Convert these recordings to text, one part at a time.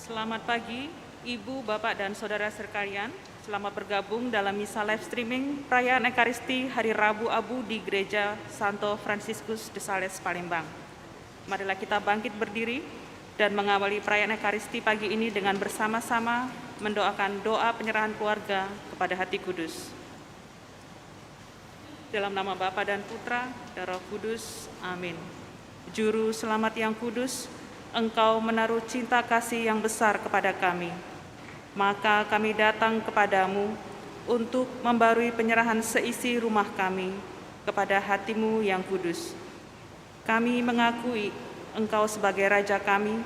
Selamat pagi, Ibu, Bapak, dan Saudara sekalian. Selamat bergabung dalam misa live streaming perayaan Ekaristi Hari Rabu Abu di Gereja Santo Franciscus de Sales, Palembang. Marilah kita bangkit berdiri dan mengawali perayaan Ekaristi pagi ini dengan bersama-sama mendoakan doa penyerahan keluarga kepada Hati Kudus. Dalam nama Bapa dan Putra dan Roh Kudus, amin. Juru Selamat yang kudus, Engkau menaruh cinta kasih yang besar kepada kami. Maka kami datang kepadamu untuk membarui penyerahan seisi rumah kami kepada hati-Mu yang kudus. Kami mengakui Engkau sebagai Raja kami,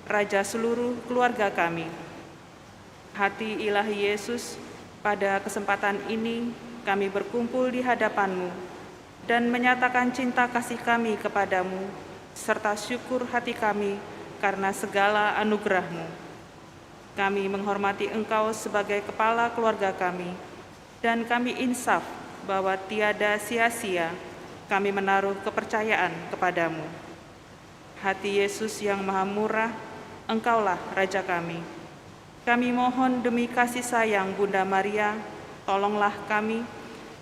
Raja seluruh keluarga kami. Hati ilahi Yesus, pada kesempatan ini kami berkumpul di hadapan-Mu dan menyatakan cinta kasih kami kepadamu, serta syukur hati kami karena segala anugerah-Mu. Kami menghormati Engkau sebagai kepala keluarga kami, dan kami insaf bahwa tiada sia-sia kami menaruh kepercayaan kepadamu. Hati Yesus yang maha murah, Engkaulah Raja kami. Kami mohon demi kasih sayang Bunda Maria, tolonglah kami,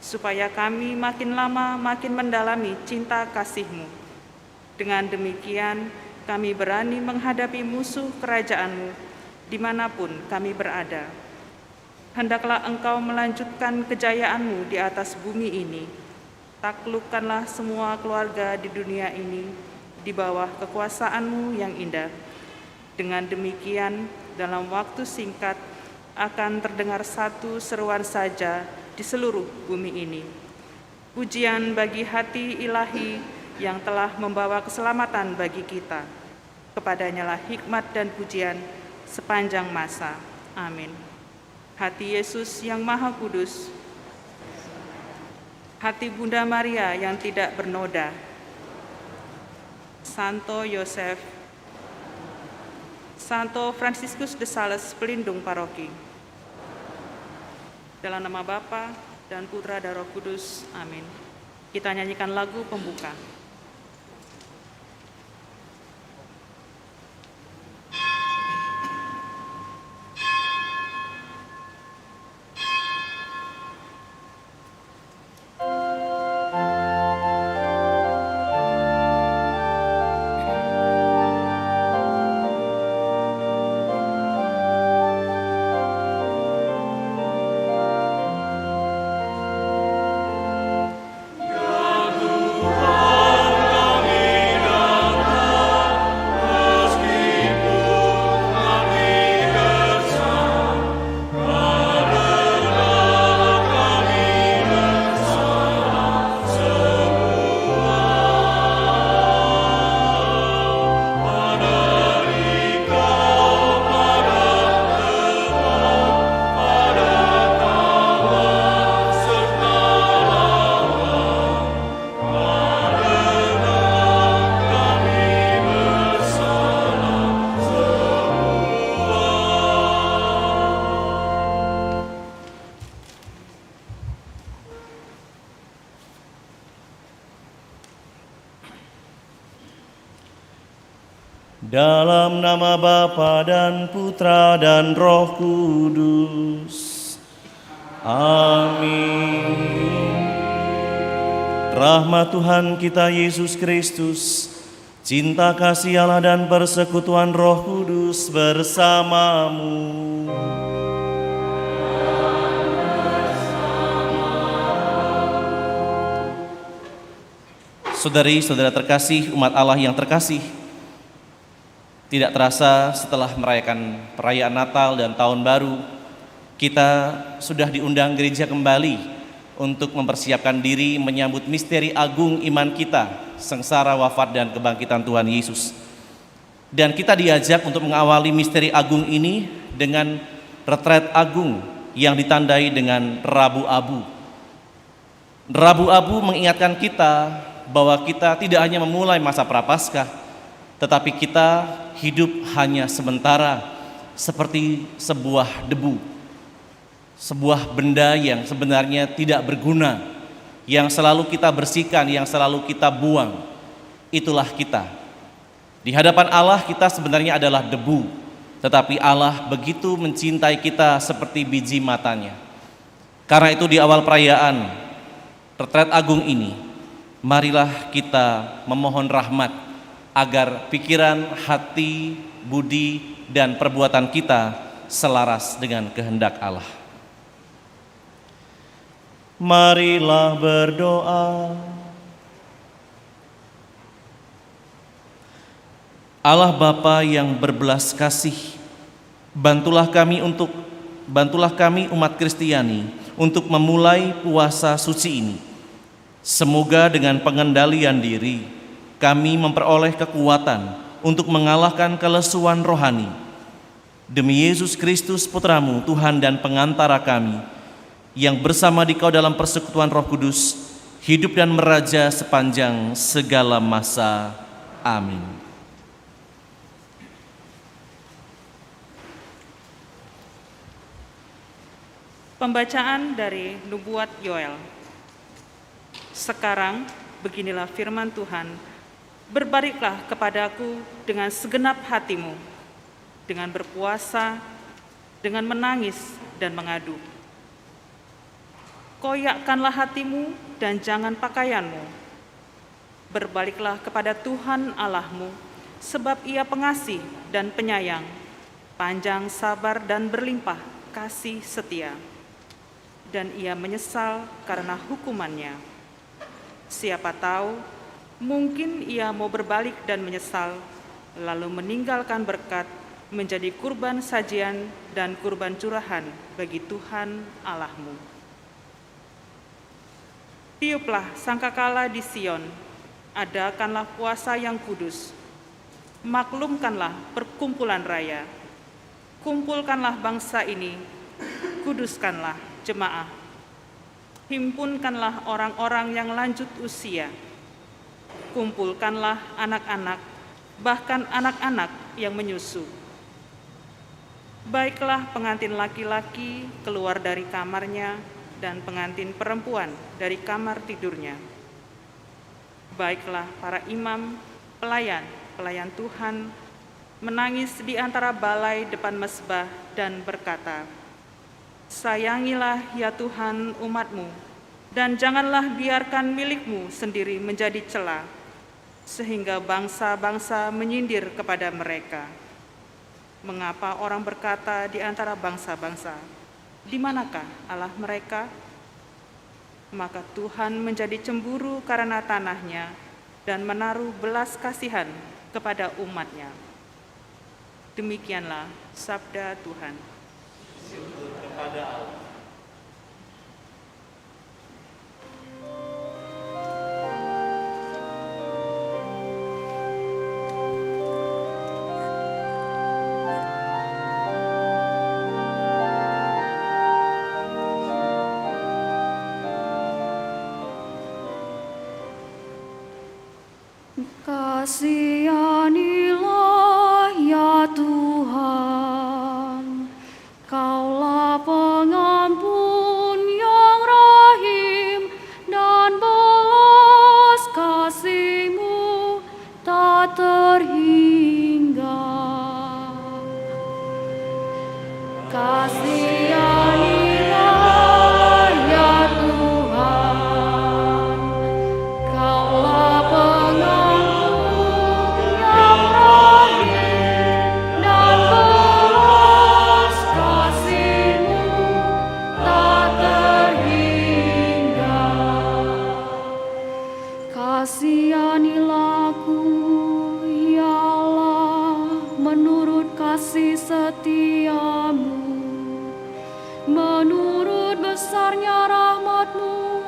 supaya kami makin lama makin mendalami cinta kasih-Mu. Dengan demikian, kami berani menghadapi musuh kerajaan-Mu dimanapun kami berada. Hendaklah Engkau melanjutkan kejayaan-Mu di atas bumi ini. Taklukkanlah semua keluarga di dunia ini di bawah kekuasaan-Mu yang indah. Dengan demikian, dalam waktu singkat akan terdengar satu seruan saja di seluruh bumi ini. Pujian bagi hati ilahi yang telah membawa keselamatan bagi kita. Kepadanya lah hikmat dan pujian sepanjang masa. Amin. Hati Yesus yang maha kudus, hati Bunda Maria yang tidak bernoda, Santo Yosef, Santo Franciscus de Sales, pelindung paroki. Dalam nama Bapa dan Putra dan Roh Kudus, amin. Kita nyanyikan lagu pembuka. Dalam nama Bapa dan Putra dan Roh Kudus. Amin. Rahmat Tuhan kita Yesus Kristus, cinta kasih Allah dan persekutuan Roh Kudus bersamamu. Saudari-saudara terkasih, umat Allah yang terkasih, tidak terasa setelah merayakan perayaan Natal dan Tahun Baru, kita sudah diundang gereja kembali untuk mempersiapkan diri menyambut misteri agung iman kita, sengsara, wafat, dan kebangkitan Tuhan Yesus. Dan kita diajak untuk mengawali misteri agung ini dengan retret agung yang ditandai dengan Rabu Abu. Rabu Abu mengingatkan kita bahwa kita tidak hanya memulai masa Prapaskah, tetapi kita hidup hanya sementara seperti sebuah debu, sebuah benda yang sebenarnya tidak berguna, yang selalu kita bersihkan, yang selalu kita buang. Itulah kita. Di hadapan Allah kita sebenarnya adalah debu, tetapi Allah begitu mencintai kita seperti biji matanya. Karena itu di awal perayaan Retret Agung ini, marilah kita memohon rahmat agar pikiran, hati, budi, dan perbuatan kita selaras dengan kehendak Allah. Marilah berdoa. Allah Bapa yang berbelas kasih, bantulah kami umat Kristiani untuk memulai puasa suci ini. Semoga dengan pengendalian diri kami memperoleh kekuatan untuk mengalahkan kelesuan rohani. Demi Yesus Kristus Putramu, Tuhan dan pengantara kami, yang bersama Dikau dalam persekutuan Roh Kudus, hidup dan meraja sepanjang segala masa. Amin. Pembacaan dari Nubuat Yoel. Sekarang beginilah firman Tuhan, berbaliklah kepadaku dengan segenap hatimu, dengan berpuasa, dengan menangis dan mengadu. Koyakkanlah hatimu dan jangan pakaianmu. Berbaliklah kepada Tuhan Allahmu, sebab Ia pengasih dan penyayang, panjang sabar dan berlimpah kasih setia. Dan Ia menyesal karena hukumannya. Siapa tahu, mungkin Ia mau berbalik dan menyesal, lalu meninggalkan berkat menjadi kurban sajian dan kurban curahan bagi Tuhan Allahmu. Tiuplah sangkakala di Sion, adakanlah puasa yang kudus, maklumkanlah perkumpulan raya, kumpulkanlah bangsa ini, kuduskanlah jemaah, himpunkanlah orang-orang yang lanjut usia, kumpulkanlah anak-anak, bahkan anak-anak yang menyusu. Baiklah pengantin laki-laki keluar dari kamarnya dan pengantin perempuan dari kamar tidurnya. Baiklah para imam, pelayan Tuhan, menangis di antara balai depan mezbah dan berkata, sayangilah ya Tuhan umat-Mu, dan janganlah biarkan milik-Mu sendiri menjadi cela, sehingga bangsa-bangsa menyindir kepada mereka. Mengapa orang berkata di antara bangsa-bangsa, di manakah Allah mereka? Maka Tuhan menjadi cemburu karena tanahnya dan menaruh belas kasihan kepada umat-Nya. Demikianlah sabda Tuhan. Kasihanilah ya Tuhan, Kaulah pengampun yang rahim, dan belas kasih-Mu tak terhingga. Kasihanilah ya Tuhan, Kaulah pengampun yang rahim, dan belas kasih-Mu tak terhingga. Kasihanilah aku, ya Allah, menurut kasih setia-Mu, menurut besarnya rahmat-Mu,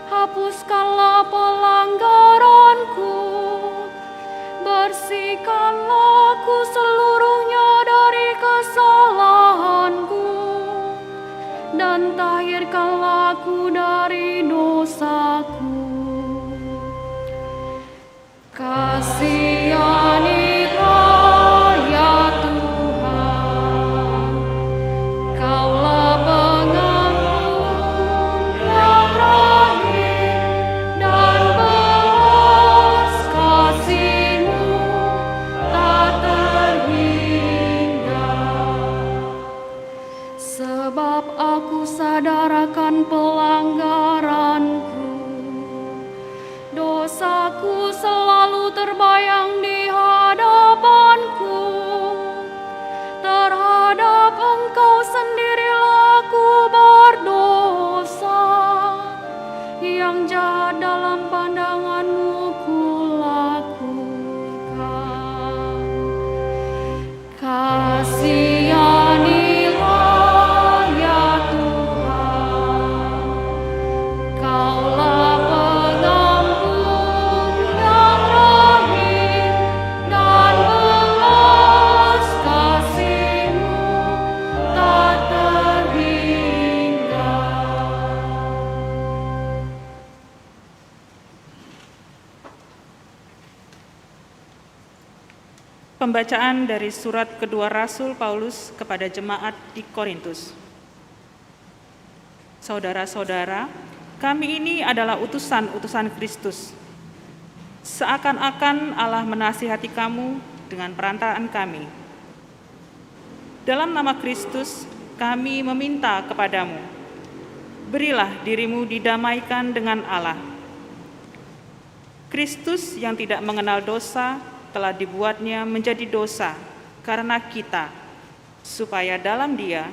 hapuskanlah pelanggaranku, bersihkanlah aku seluruhnya dari kesalahanku, dan tahirkanlah aku dari dosaku. Kasihanilah ya Tuhan, Kaulah pengampun yang rahim, dan belas kasih-Mu tak Pembacaan dari surat kedua Rasul Paulus kepada jemaat di Korintus. Saudara-saudara, kami ini adalah utusan-utusan Kristus. Seakan-akan Allah menasihati kamu dengan perantaraan kami. Dalam nama Kristus, kami meminta kepadamu, berilah dirimu didamaikan dengan Allah. Kristus yang tidak mengenal dosa telah dibuatnya menjadi dosa karena kita, supaya dalam Dia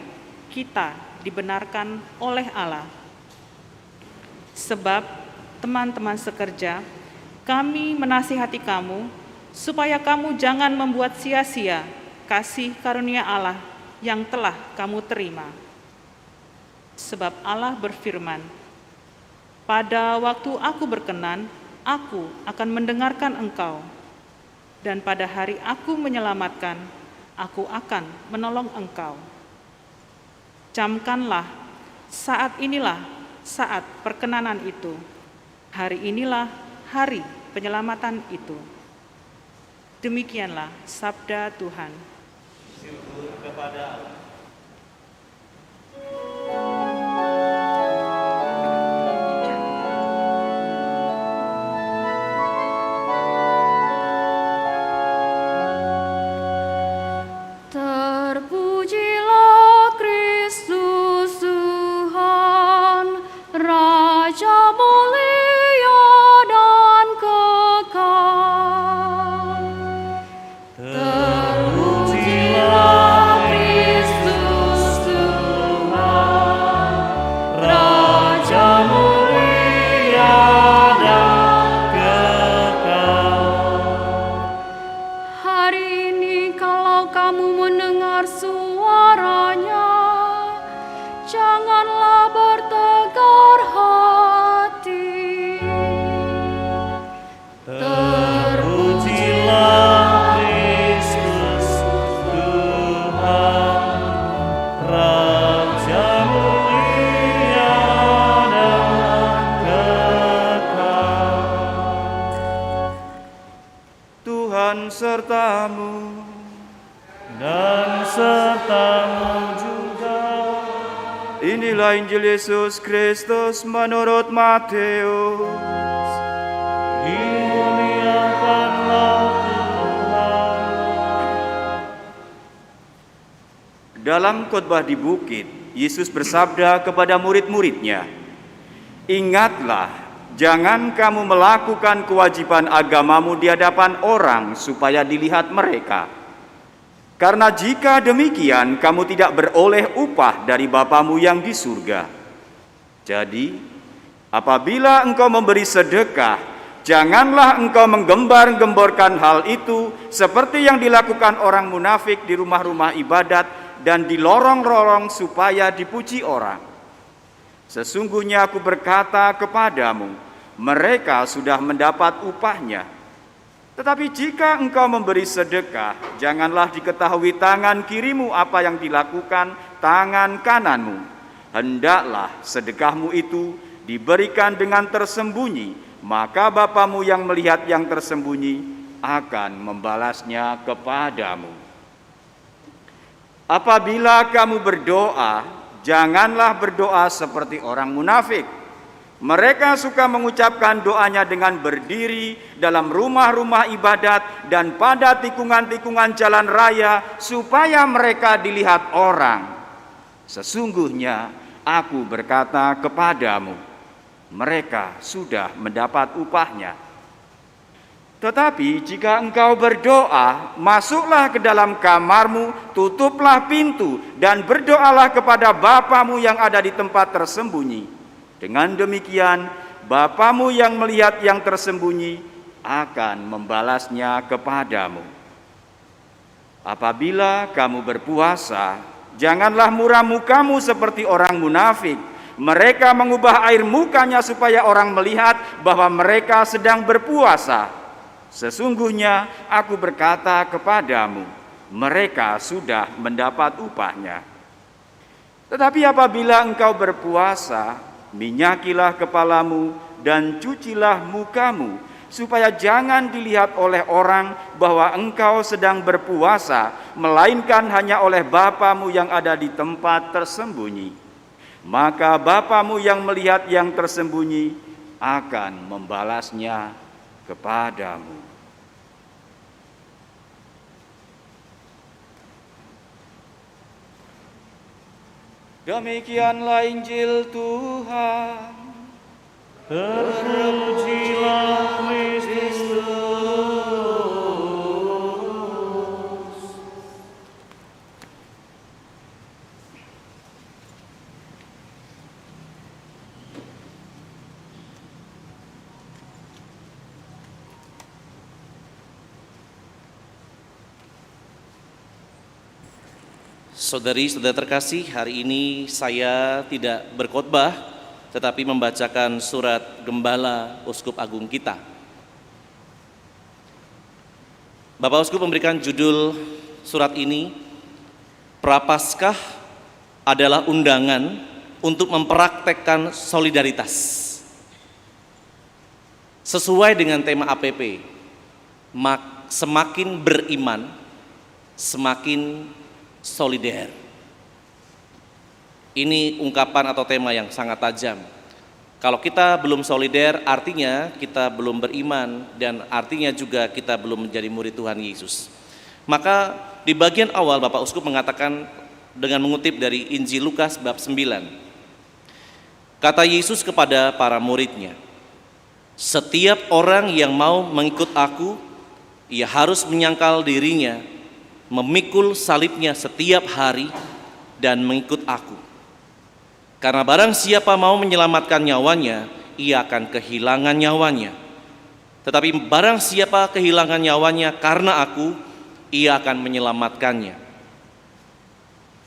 kita dibenarkan oleh Allah. Sebab, teman-teman sekerja, kami menasihati kamu supaya kamu jangan membuat sia-sia kasih karunia Allah yang telah kamu terima. Sebab Allah berfirman, "Pada waktu aku berkenan, aku akan mendengarkan engkau. Dan pada hari aku menyelamatkan, aku akan menolong engkau." Camkanlah, saat inilah saat perkenanan itu. Hari inilah hari penyelamatan itu. Demikianlah sabda Tuhan. Syukur kepada Allah. Terpujilah Kristus Tuhan, Raja mulia dan kekal. Terpujilah Kristus Tuhan, Raja mulia dan kekal. Hari ini kalau kamu mendengar suaranya, janganlah bertegar hati. Terpujilah Kristus Tuhan, Raja mulia dan kekal. Tuhan sertamu, Dan sertamu juga. inilah Injil Yesus Kristus menurut Matius. Dimuliakanlah Tuhan. Dalam khotbah di bukit, Yesus bersabda kepada murid-muridnya, "Ingatlah, jangan kamu melakukan kewajiban agamamu di hadapan orang supaya dilihat mereka. Karena jika demikian, kamu tidak beroleh upah dari Bapamu yang di surga. Jadi, apabila engkau memberi sedekah, janganlah engkau menggembar-gemborkan hal itu seperti yang dilakukan orang munafik di rumah-rumah ibadat dan di lorong-lorong supaya dipuji orang. Sesungguhnya aku berkata kepadamu, mereka sudah mendapat upahnya. Tetapi jika engkau memberi sedekah, janganlah diketahui tangan kirimu apa yang dilakukan tangan kananmu. Hendaklah sedekahmu itu diberikan dengan tersembunyi, maka Bapamu yang melihat yang tersembunyi akan membalasnya kepadamu. Apabila kamu berdoa, janganlah berdoa seperti orang munafik. Mereka suka mengucapkan doanya dengan berdiri dalam rumah-rumah ibadat dan pada tikungan-tikungan jalan raya supaya mereka dilihat orang. Sesungguhnya aku berkata kepadamu, mereka sudah mendapat upahnya. Tetapi jika engkau berdoa, masuklah ke dalam kamarmu, tutuplah pintu dan berdoalah kepada Bapamu yang ada di tempat tersembunyi. Dengan demikian, Bapamu yang melihat yang tersembunyi akan membalasnya kepadamu. Apabila kamu berpuasa, janganlah muram mukamu seperti orang munafik. Mereka mengubah air mukanya supaya orang melihat bahwa mereka sedang berpuasa. Sesungguhnya aku berkata kepadamu, mereka sudah mendapat upahnya. Tetapi apabila engkau berpuasa, minyakilah kepalamu dan cucilah mukamu, supaya jangan dilihat oleh orang bahwa engkau sedang berpuasa, melainkan hanya oleh Bapamu yang ada di tempat tersembunyi. Maka Bapamu yang melihat yang tersembunyi akan membalasnya kepadamu. Demikianlah Injil Tuhan. Terpujilah Kristus. Saudari-saudara terkasih, hari ini saya tidak berkhotbah, tetapi membacakan surat Gembala Uskup Agung kita. Bapak Uskup memberikan judul surat ini, Prapaskah adalah undangan untuk mempraktekkan solidaritas. Sesuai dengan tema APP, semakin beriman, semakin solider. Ini ungkapan atau tema yang sangat tajam. Kalau kita belum solider, artinya kita belum beriman, dan artinya juga kita belum menjadi murid Tuhan Yesus. Maka di bagian awal Bapak Uskup mengatakan dengan mengutip dari Injil Lukas bab 9. Kata Yesus kepada para muridnya, "Setiap orang yang mau mengikut aku, ia harus menyangkal dirinya, memikul salibnya setiap hari, dan mengikut aku. Karena barang siapa mau menyelamatkan nyawanya, ia akan kehilangan nyawanya. Tetapi barang siapa kehilangan nyawanya karena aku, ia akan menyelamatkannya.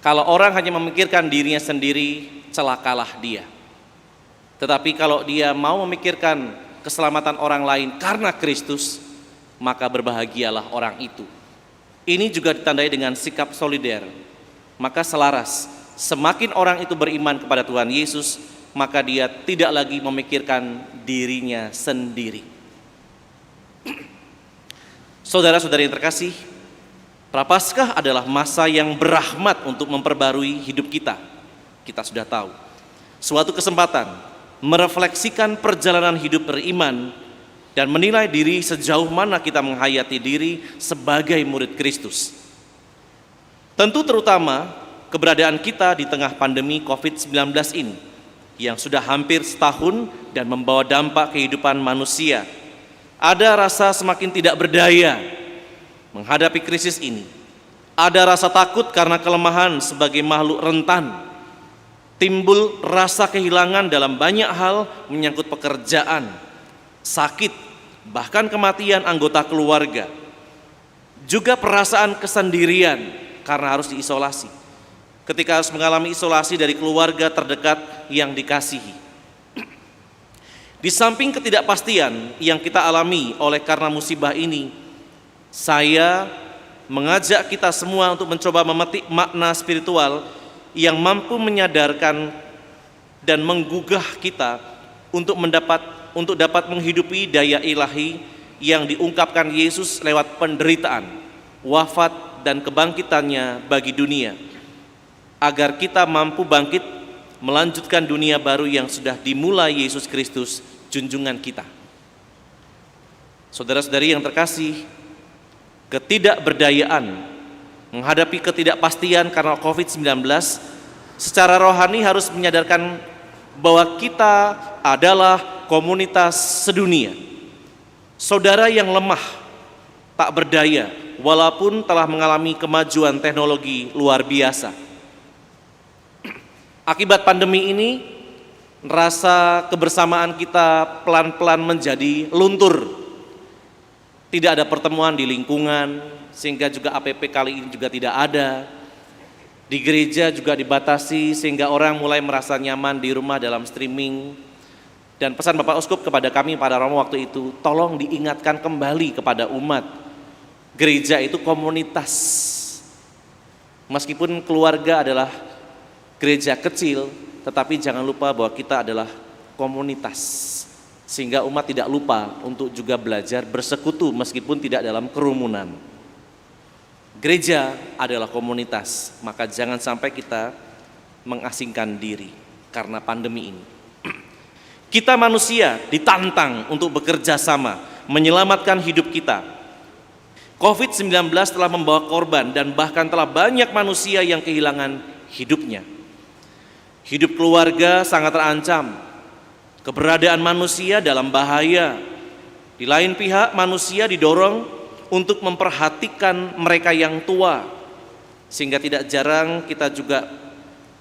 Kalau orang hanya memikirkan dirinya sendiri, celakalah dia. Tetapi kalau dia mau memikirkan keselamatan orang lain karena Kristus, maka berbahagialah orang itu." Ini juga ditandai dengan sikap solider. Maka selaras, semakin orang itu beriman kepada Tuhan Yesus, maka dia tidak lagi memikirkan dirinya sendiri. Saudara-saudari yang terkasih, Prapaskah adalah masa yang berahmat untuk memperbarui hidup kita. Kita sudah tahu. Suatu kesempatan merefleksikan perjalanan hidup beriman dan menilai diri sejauh mana kita menghayati diri sebagai murid Kristus. Tentu terutama keberadaan kita di tengah pandemi COVID-19 ini yang sudah hampir setahun dan membawa dampak kehidupan manusia. Ada rasa semakin tidak berdaya menghadapi krisis ini. Ada rasa takut karena kelemahan sebagai makhluk rentan. Timbul rasa kehilangan dalam banyak hal menyangkut pekerjaan, sakit, bahkan kematian anggota keluarga. Juga perasaan kesendirian karena harus diisolasi. Ketika harus mengalami isolasi dari keluarga terdekat yang dikasihi. Di samping ketidakpastian yang kita alami oleh karena musibah ini, saya mengajak kita semua untuk mencoba memetik makna spiritual yang mampu menyadarkan dan menggugah kita untuk dapat menghidupi daya ilahi yang diungkapkan Yesus lewat penderitaan, wafat, dan kebangkitannya bagi dunia, agar kita mampu bangkit melanjutkan dunia baru yang sudah dimulai Yesus Kristus, junjungan kita. Saudara-saudari yang terkasih, ketidakberdayaan menghadapi ketidakpastian karena COVID-19 secara rohani harus menyadarkan bahwa kita adalah komunitas sedunia, saudara yang lemah, tak berdaya, walaupun telah mengalami kemajuan teknologi luar biasa. Akibat pandemi ini, rasa kebersamaan kita pelan-pelan menjadi luntur. Tidak ada pertemuan di lingkungan, sehingga juga APP kali ini juga tidak ada. Di gereja juga dibatasi, sehingga orang mulai merasa nyaman di rumah dalam streaming. Dan pesan Bapak Uskup kepada kami pada Romo waktu itu, tolong diingatkan kembali kepada umat. Gereja itu komunitas. Meskipun keluarga adalah gereja kecil, tetapi jangan lupa bahwa kita adalah komunitas. sehingga umat tidak lupa untuk juga belajar bersekutu meskipun tidak dalam kerumunan. Gereja adalah komunitas, maka jangan sampai kita mengasingkan diri karena pandemi ini. Kita manusia ditantang untuk bekerja sama, menyelamatkan hidup kita. COVID-19 telah membawa korban dan bahkan telah banyak manusia yang kehilangan hidupnya. Hidup keluarga sangat terancam, keberadaan manusia dalam bahaya. Di lain pihak, manusia didorong untuk memperhatikan mereka yang tua, sehingga tidak jarang kita juga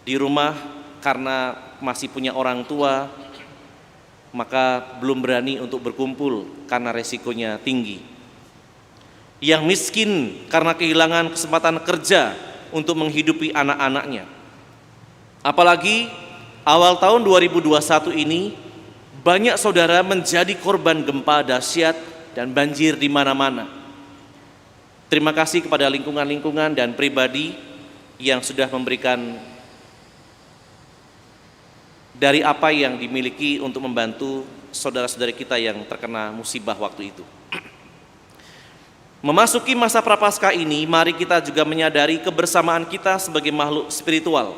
di rumah karena masih punya orang tua, maka belum berani untuk berkumpul karena resikonya tinggi. Yang miskin karena kehilangan kesempatan kerja untuk menghidupi anak-anaknya. Apalagi awal tahun 2021 ini banyak saudara menjadi korban gempa dahsyat dan banjir di mana-mana. Terima kasih kepada lingkungan-lingkungan dan pribadi yang sudah memberikan dari apa yang dimiliki untuk membantu saudara-saudari kita yang terkena musibah waktu itu. Memasuki masa prapaskah ini, mari kita juga menyadari kebersamaan kita sebagai makhluk spiritual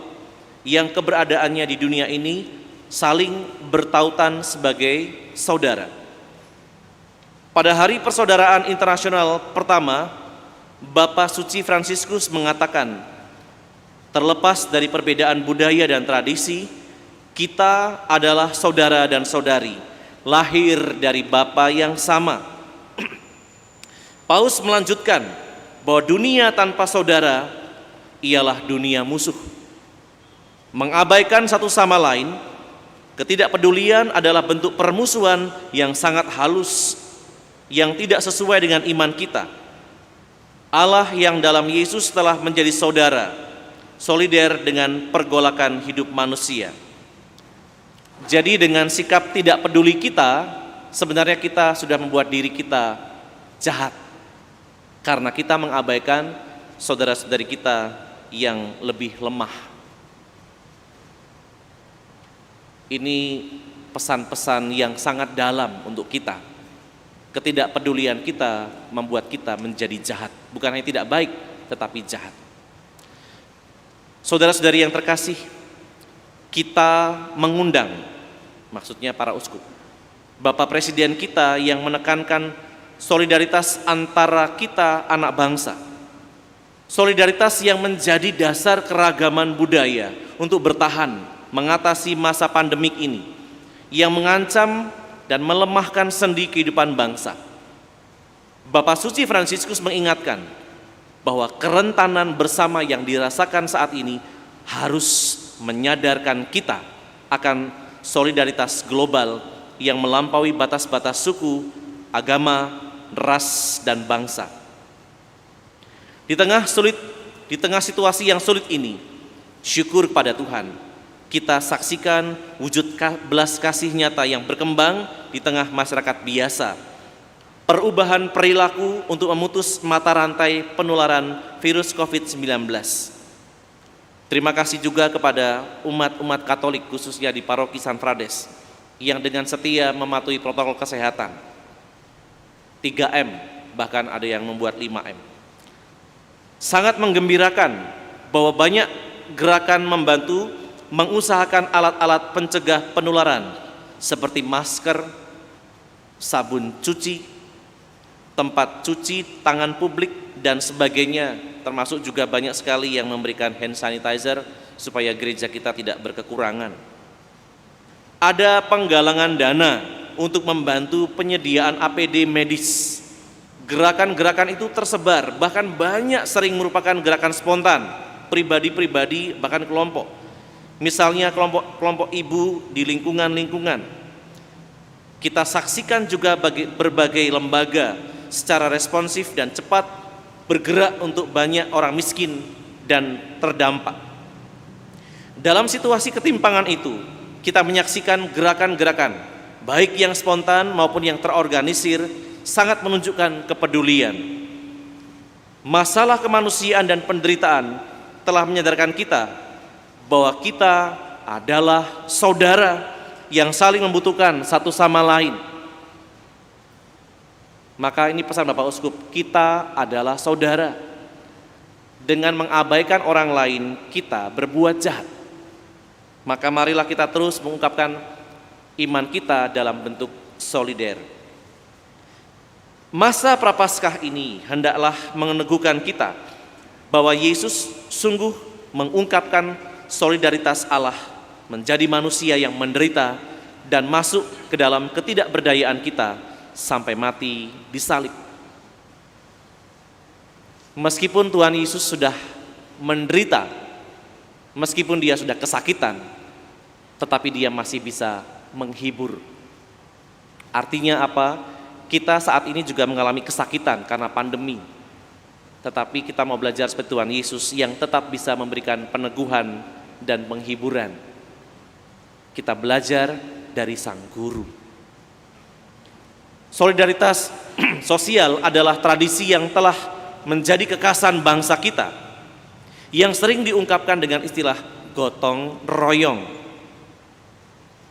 yang keberadaannya di dunia ini saling bertautan sebagai saudara. Pada Hari Persaudaraan Internasional pertama, Bapak Suci Fransiskus mengatakan, terlepas dari perbedaan budaya dan tradisi, kita adalah saudara dan saudari, lahir dari Bapa yang sama. Paus melanjutkan bahwa dunia tanpa saudara ialah dunia musuh. Mengabaikan satu sama lain, ketidakpedulian adalah bentuk permusuhan yang sangat halus, yang tidak sesuai dengan iman kita. Allah yang dalam Yesus telah menjadi saudara, solider dengan pergolakan hidup manusia. Jadi dengan sikap tidak peduli kita, sebenarnya kita sudah membuat diri kita jahat, karena kita mengabaikan saudara-saudari kita yang lebih lemah. Ini pesan-pesan yang sangat dalam untuk kita. Ketidakpedulian kita membuat kita menjadi jahat. Bukan hanya tidak baik, tetapi jahat. Saudara-saudari yang terkasih, kita mengundang, maksudnya para uskup, Bapak Presiden kita yang menekankan solidaritas antara kita anak bangsa. Solidaritas yang menjadi dasar keragaman budaya untuk bertahan mengatasi masa pandemik ini yang mengancam dan melemahkan sendi kehidupan bangsa. Bapak Suci Fransiskus mengingatkan bahwa kerentanan bersama yang dirasakan saat ini harus menyadarkan kita akan solidaritas global yang melampaui batas-batas suku, agama, ras, dan bangsa. Di tengah situasi yang sulit ini, syukur pada Tuhan, kita saksikan wujud belas kasih nyata yang berkembang di tengah masyarakat biasa. Perubahan perilaku untuk memutus mata rantai penularan virus COVID-19. Terima kasih juga kepada umat-umat Katolik khususnya di Paroki San Frades yang dengan setia mematuhi protokol kesehatan. 3M, bahkan ada yang membuat 5M. Sangat menggembirakan bahwa banyak gerakan membantu mengusahakan alat-alat pencegah penularan seperti masker, sabun cuci, tempat cuci tangan publik, dan sebagainya, termasuk juga banyak sekali yang memberikan hand sanitizer supaya gereja kita tidak berkekurangan. Ada penggalangan dana untuk membantu penyediaan APD medis. Gerakan-gerakan itu tersebar, bahkan banyak sering merupakan gerakan spontan, pribadi-pribadi, bahkan kelompok. Misalnya kelompok ibu di lingkungan-lingkungan. Kita saksikan juga berbagai lembaga secara responsif dan cepat bergerak untuk banyak orang miskin dan terdampak. Dalam situasi ketimpangan itu, kita menyaksikan gerakan-gerakan, baik yang spontan maupun yang terorganisir, sangat menunjukkan kepedulian. Masalah kemanusiaan dan penderitaan telah menyadarkan kita bahwa kita adalah saudara yang saling membutuhkan satu sama lain. Maka ini pesan Bapak Uskup, kita adalah saudara. Dengan mengabaikan orang lain, kita berbuat jahat. Maka marilah kita terus mengungkapkan iman kita dalam bentuk solider. Masa Prapaskah ini hendaklah meneguhkan kita bahwa Yesus sungguh mengungkapkan solidaritas Allah menjadi manusia yang menderita dan masuk ke dalam ketidakberdayaan kita sampai mati disalib. Meskipun Tuhan Yesus sudah menderita, meskipun dia sudah kesakitan, tetapi dia masih bisa menghibur. Artinya apa? Kita saat ini juga mengalami kesakitan karena pandemi. Tetapi kita mau belajar seperti Tuhan Yesus yang tetap bisa memberikan peneguhan dan penghiburan. Kita belajar dari Sang Guru. Solidaritas sosial adalah tradisi yang telah menjadi kekhasan bangsa kita, yang sering diungkapkan dengan istilah gotong royong.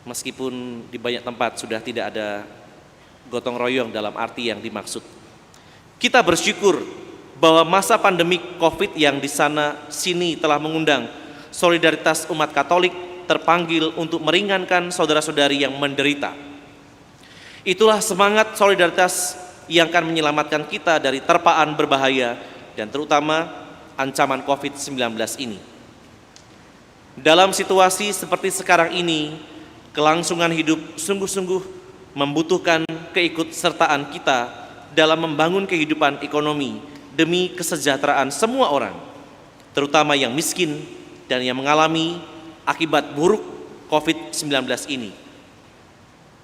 Meskipun di banyak tempat sudah tidak ada gotong royong dalam arti yang dimaksud. Kita bersyukur bahwa masa pandemi COVID yang di sana sini telah mengundang solidaritas umat Katolik terpanggil untuk meringankan saudara-saudari yang menderita. Itulah semangat solidaritas yang akan menyelamatkan kita dari terpaan berbahaya dan terutama ancaman COVID-19 ini. Dalam situasi seperti sekarang ini, kelangsungan hidup sungguh-sungguh membutuhkan keikutsertaan kita dalam membangun kehidupan ekonomi demi kesejahteraan semua orang, terutama yang miskin dan yang mengalami akibat buruk COVID-19 ini.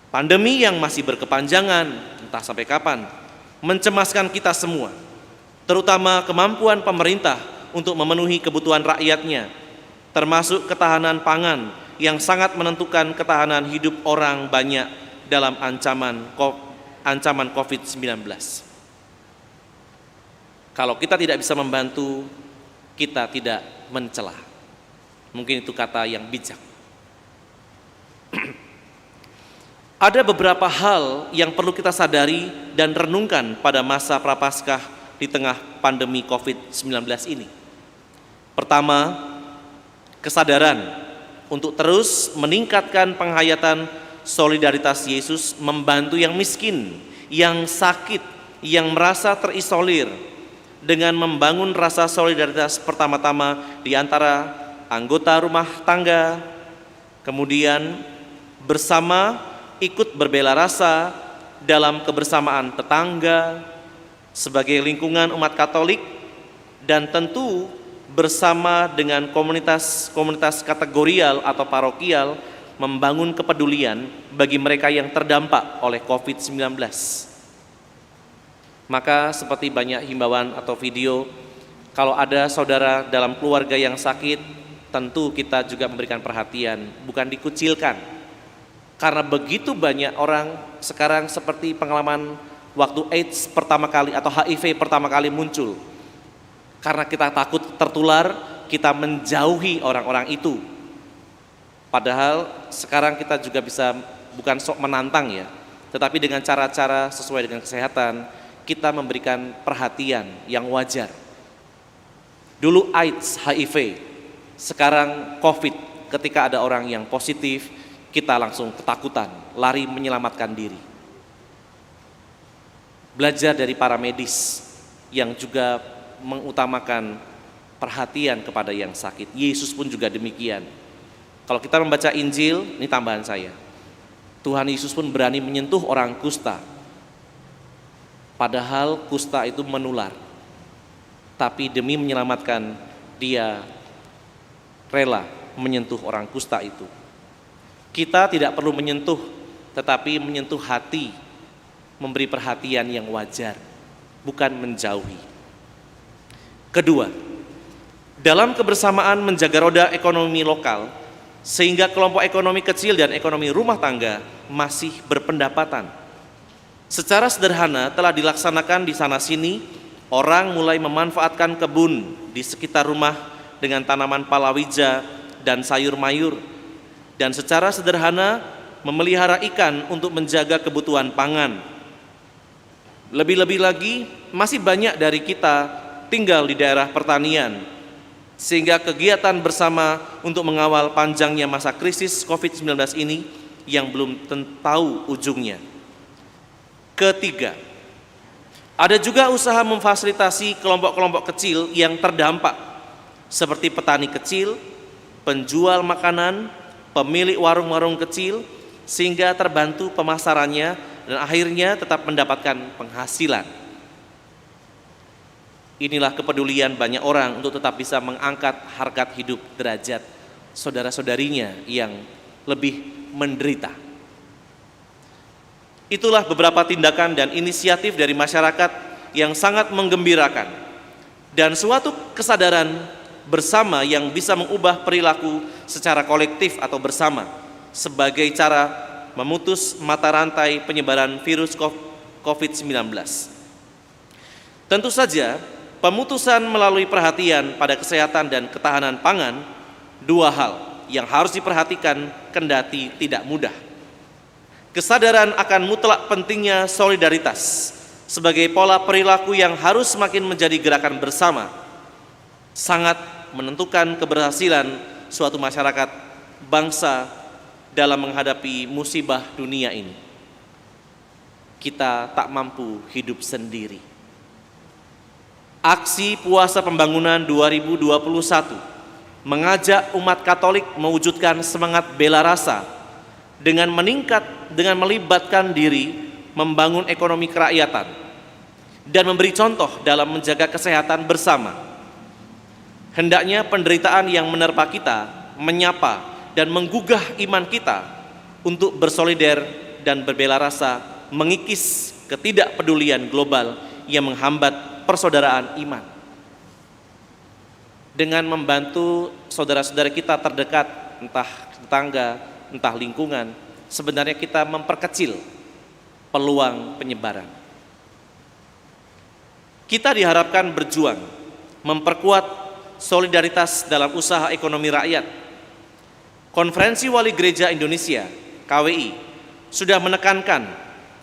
Pandemi yang masih berkepanjangan, entah sampai kapan, mencemaskan kita semua, terutama kemampuan pemerintah untuk memenuhi kebutuhan rakyatnya, termasuk ketahanan pangan yang sangat menentukan ketahanan hidup orang banyak dalam ancaman COVID-19. Kalau kita tidak bisa membantu, kita tidak mencela. Mungkin itu kata yang bijak. Ada beberapa hal yang perlu kita sadari dan renungkan pada masa Prapaskah di tengah pandemi COVID-19 ini. Pertama, kesadaran untuk terus meningkatkan penghayatan solidaritas Yesus membantu yang miskin, yang sakit, yang merasa terisolir dengan membangun rasa solidaritas pertama-tama di antara anggota rumah tangga, kemudian bersama ikut berbela rasa dalam kebersamaan tetangga sebagai lingkungan umat Katolik, dan tentu bersama dengan komunitas kategorial atau parokial membangun kepedulian bagi mereka yang terdampak oleh COVID-19. Maka seperti banyak himbauan atau video, kalau ada saudara dalam keluarga yang sakit, tentu kita juga memberikan perhatian, bukan dikucilkan. Karena begitu banyak orang sekarang seperti pengalaman waktu AIDS pertama kali atau HIV pertama kali muncul. Karena kita takut tertular, kita menjauhi orang-orang itu. Padahal sekarang kita juga bisa bukan sok menantang ya, tetapi dengan cara-cara sesuai dengan kesehatan, kita memberikan perhatian yang wajar. Dulu AIDS, HIV, sekarang COVID, ketika ada orang yang positif, kita langsung ketakutan, lari menyelamatkan diri. Belajar dari para medis yang juga mengutamakan perhatian kepada yang sakit. Yesus pun juga demikian. Kalau kita membaca Injil, ini tambahan saya, Tuhan Yesus pun berani menyentuh orang kusta. Padahal kusta itu menular. Tapi demi menyelamatkan, dia rela menyentuh orang kusta itu. Kita tidak perlu menyentuh, tetapi menyentuh hati, memberi perhatian yang wajar, bukan menjauhi. Kedua, dalam kebersamaan menjaga roda ekonomi lokal, sehingga kelompok ekonomi kecil dan ekonomi rumah tangga masih berpendapatan. Secara sederhana telah dilaksanakan di sana-sini, orang mulai memanfaatkan kebun di sekitar rumah dengan tanaman palawija dan sayur mayur. Dan secara sederhana memelihara ikan untuk menjaga kebutuhan pangan. Lebih-lebih lagi, masih banyak dari kita tinggal di daerah pertanian, sehingga kegiatan bersama untuk mengawal panjangnya masa krisis COVID-19 ini yang belum tahu ujungnya. Ketiga, ada juga usaha memfasilitasi kelompok-kelompok kecil yang terdampak, seperti petani kecil, penjual makanan, pemilik warung-warung kecil, sehingga terbantu pemasarannya dan akhirnya tetap mendapatkan penghasilan. Inilah kepedulian banyak orang untuk tetap bisa mengangkat harkat hidup derajat saudara-saudarinya yang lebih menderita. Itulah beberapa tindakan dan inisiatif dari masyarakat yang sangat menggembirakan dan suatu kesadaran bersama yang bisa mengubah perilaku secara kolektif atau bersama sebagai cara memutus mata rantai penyebaran virus COVID-19. Tentu saja, pemutusan melalui perhatian pada kesehatan dan ketahanan pangan, dua hal yang harus diperhatikan kendati tidak mudah. Kesadaran akan mutlak pentingnya solidaritas sebagai pola perilaku yang harus semakin menjadi gerakan bersama, sangat menentukan keberhasilan suatu masyarakat, bangsa, dalam menghadapi musibah dunia ini. Kita tak mampu hidup sendiri. Aksi Puasa Pembangunan 2021 mengajak umat Katolik mewujudkan semangat bela rasa dengan melibatkan diri membangun ekonomi kerakyatan dan memberi contoh dalam menjaga kesehatan bersama. Hendaknya penderitaan yang menerpa kita menyapa dan menggugah iman kita untuk bersolider dan berbela rasa mengikis ketidakpedulian global yang menghambat persaudaraan iman. Dengan membantu saudara-saudara kita terdekat, entah tetangga, entah lingkungan, sebenarnya kita memperkecil peluang penyebaran. Kita diharapkan berjuang, memperkuat solidaritas dalam usaha ekonomi rakyat. Konferensi Wali Gereja Indonesia, KWI, sudah menekankan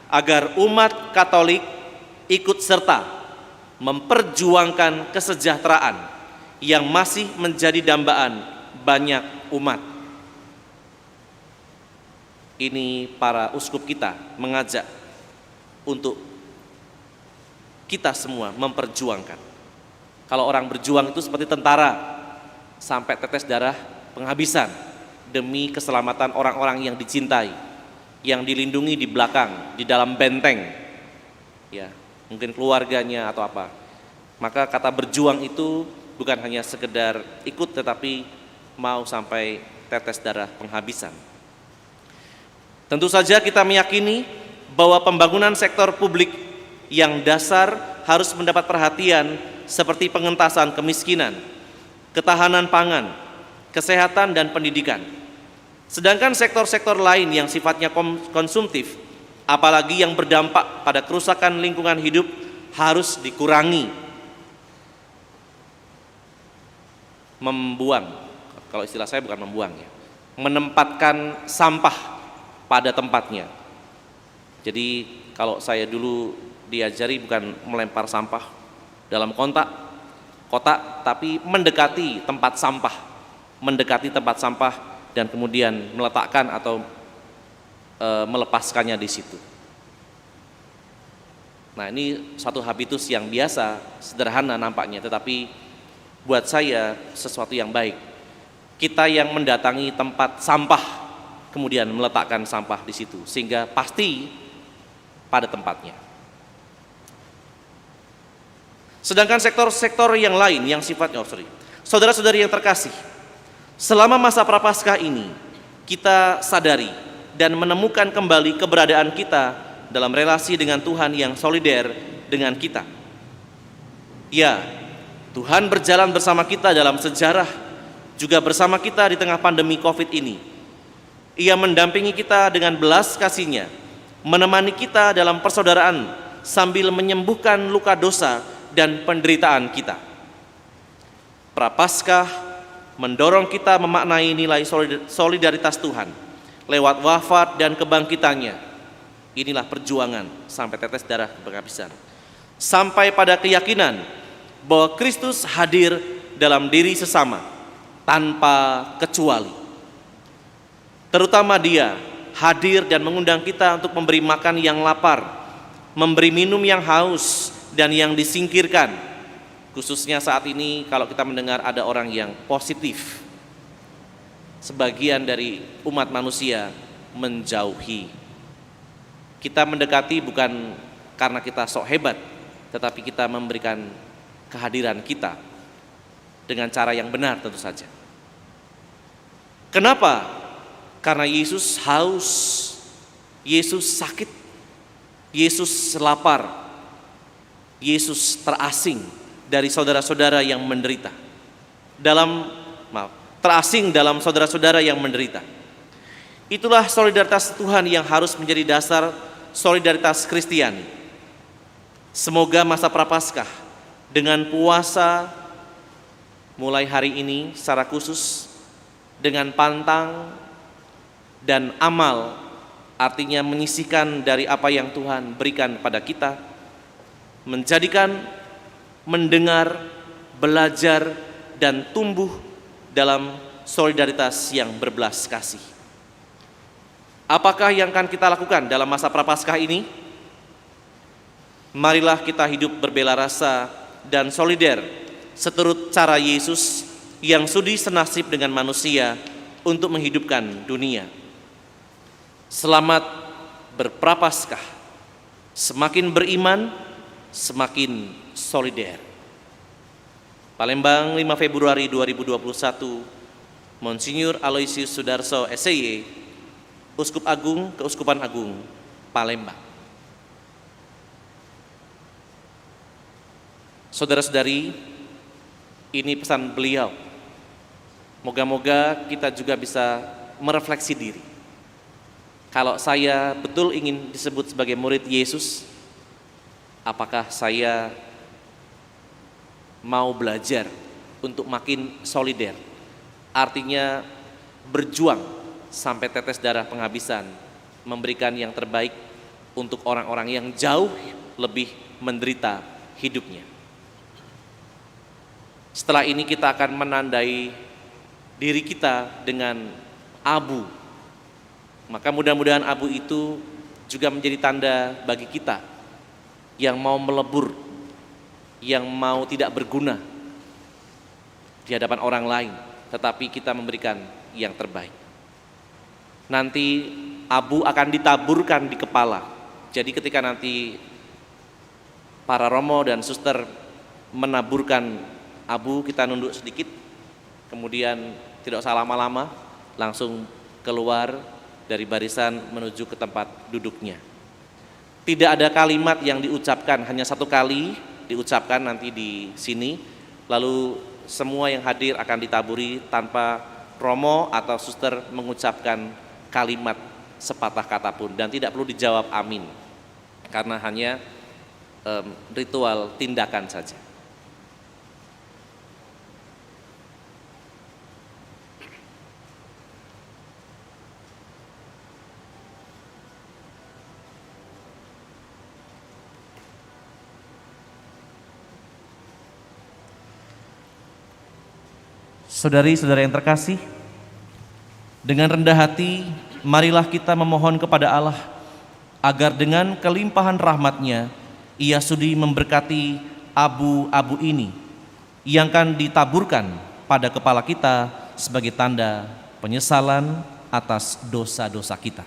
agar umat Katolik ikut serta memperjuangkan kesejahteraan yang masih menjadi dambaan banyak umat. Ini para uskup kita mengajak untuk kita semua memperjuangkan. Kalau orang berjuang itu seperti tentara, sampai tetes darah penghabisan demi keselamatan orang-orang yang dicintai, yang dilindungi di belakang, di dalam benteng, ya mungkin keluarganya atau apa. Maka kata berjuang itu bukan hanya sekedar ikut, tetapi mau sampai tetes darah penghabisan. Tentu saja kita meyakini bahwa pembangunan sektor publik yang dasar harus mendapat perhatian seperti pengentasan kemiskinan, ketahanan pangan, kesehatan dan pendidikan. Sedangkan sektor-sektor lain yang sifatnya konsumtif, apalagi yang berdampak pada kerusakan lingkungan hidup, harus dikurangi. Membuang, kalau istilah saya bukan membuang ya, menempatkan sampah pada tempatnya. Jadi kalau saya dulu diajari bukan melempar sampah dalam kotak, tapi mendekati tempat sampah dan kemudian meletakkan atau melepaskannya di situ. Nah, ini satu habitus yang biasa, sederhana nampaknya, tetapi buat saya sesuatu yang baik. Kita yang mendatangi tempat sampah, kemudian meletakkan sampah di situ, sehingga pasti pada tempatnya. Sedangkan sektor-sektor yang lain yang sifatnya, saudara-saudari yang terkasih, selama masa Prapaskah ini kita sadari dan menemukan kembali keberadaan kita dalam relasi dengan Tuhan yang solider dengan kita. Ya, Tuhan berjalan bersama kita dalam sejarah, juga bersama kita di tengah pandemi COVID ini. Ia mendampingi kita dengan belas kasih-Nya, menemani kita dalam persaudaraan sambil menyembuhkan luka dosa dan penderitaan kita. Prapaskah mendorong kita memaknai nilai solidaritas Tuhan lewat wafat dan kebangkitannya. Inilah perjuangan sampai tetes darah penghabisan. Sampai pada keyakinan bahwa Kristus hadir dalam diri sesama tanpa kecuali. Terutama Dia hadir dan mengundang kita untuk memberi makan yang lapar, memberi minum yang haus dan yang disingkirkan. Khususnya saat ini kalau kita mendengar ada orang yang positif, sebagian dari umat manusia menjauhi. Kita mendekati bukan karena kita sok hebat, tetapi kita memberikan kehadiran kita dengan cara yang benar tentu saja. Kenapa? Karena Yesus haus, Yesus sakit, Yesus lapar, Yesus terasing dari saudara-saudara yang menderita. Terasing dalam saudara-saudara yang menderita. Itulah solidaritas Tuhan yang harus menjadi dasar solidaritas Kristiani. Semoga masa Prapaskah dengan puasa mulai hari ini secara khusus dengan pantang dan amal, artinya menyisihkan dari apa yang Tuhan berikan pada kita, menjadikan mendengar, belajar dan tumbuh dalam solidaritas yang berbelas kasih. Apakah yang akan kita lakukan dalam masa Prapaskah ini? Marilah kita hidup berbela rasa dan solider seturut cara Yesus yang sudi senasib dengan manusia untuk menghidupkan dunia. Selamat berprapaskah, semakin beriman, semakin solider. Palembang 5 Februari 2021, Monsinyur Aloysius Sudarso SY, Uskup Agung Keuskupan Agung Palembang. Saudara-saudari, ini pesan beliau. Moga-moga kita juga bisa merefleksi diri. Kalau saya betul ingin disebut sebagai murid Yesus, apakah saya mau belajar untuk makin solider? Artinya berjuang sampai tetes darah penghabisan, memberikan yang terbaik untuk orang-orang yang jauh lebih menderita hidupnya. Setelah ini kita akan menandai diri kita dengan abu. Maka mudah-mudahan abu itu juga menjadi tanda bagi kita yang mau melebur, yang mau tidak berguna di hadapan orang lain, tetapi kita memberikan yang terbaik. Nanti abu akan ditaburkan di kepala. Jadi ketika nanti para romo dan suster menaburkan abu, kita nunduk sedikit, kemudian tidak usah lama-lama, langsung keluar dari barisan menuju ke tempat duduknya. Tidak ada kalimat yang diucapkan, hanya satu kali diucapkan nanti di sini, lalu semua yang hadir akan ditaburi tanpa romo atau suster mengucapkan kalimat sepatah kata pun, dan tidak perlu dijawab amin, karena hanya ritual tindakan saja. Saudari-saudara yang terkasih, dengan rendah hati, marilah kita memohon kepada Allah agar dengan kelimpahan rahmat-Nya, Ia sudi memberkati abu-abu ini yang akan ditaburkan pada kepala kita sebagai tanda penyesalan atas dosa-dosa kita.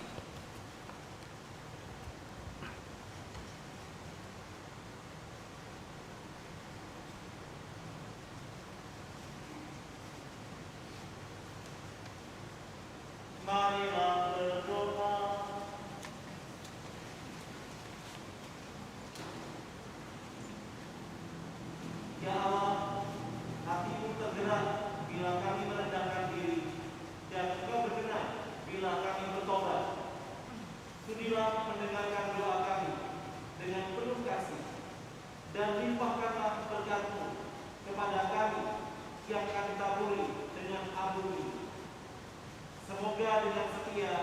Semoga dengan setia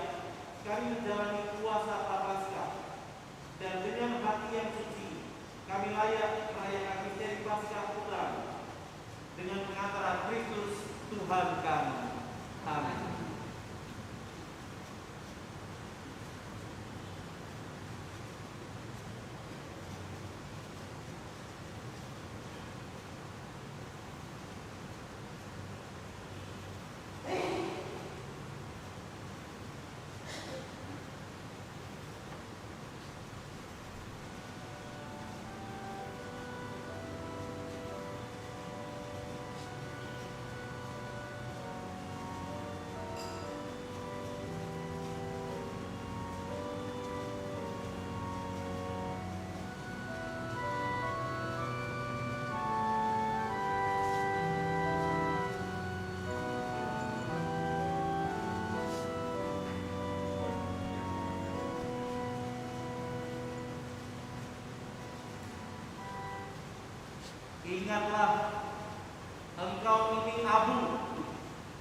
kami menjalani puasa Prapaskah, dan dengan hati yang suci kami layak merayakan misteri Paskah Tuhan dengan pengantaran Kristus Tuhan kami. Amin. Ingatlah, engkau ini abu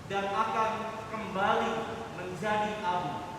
dan akan kembali menjadi abu.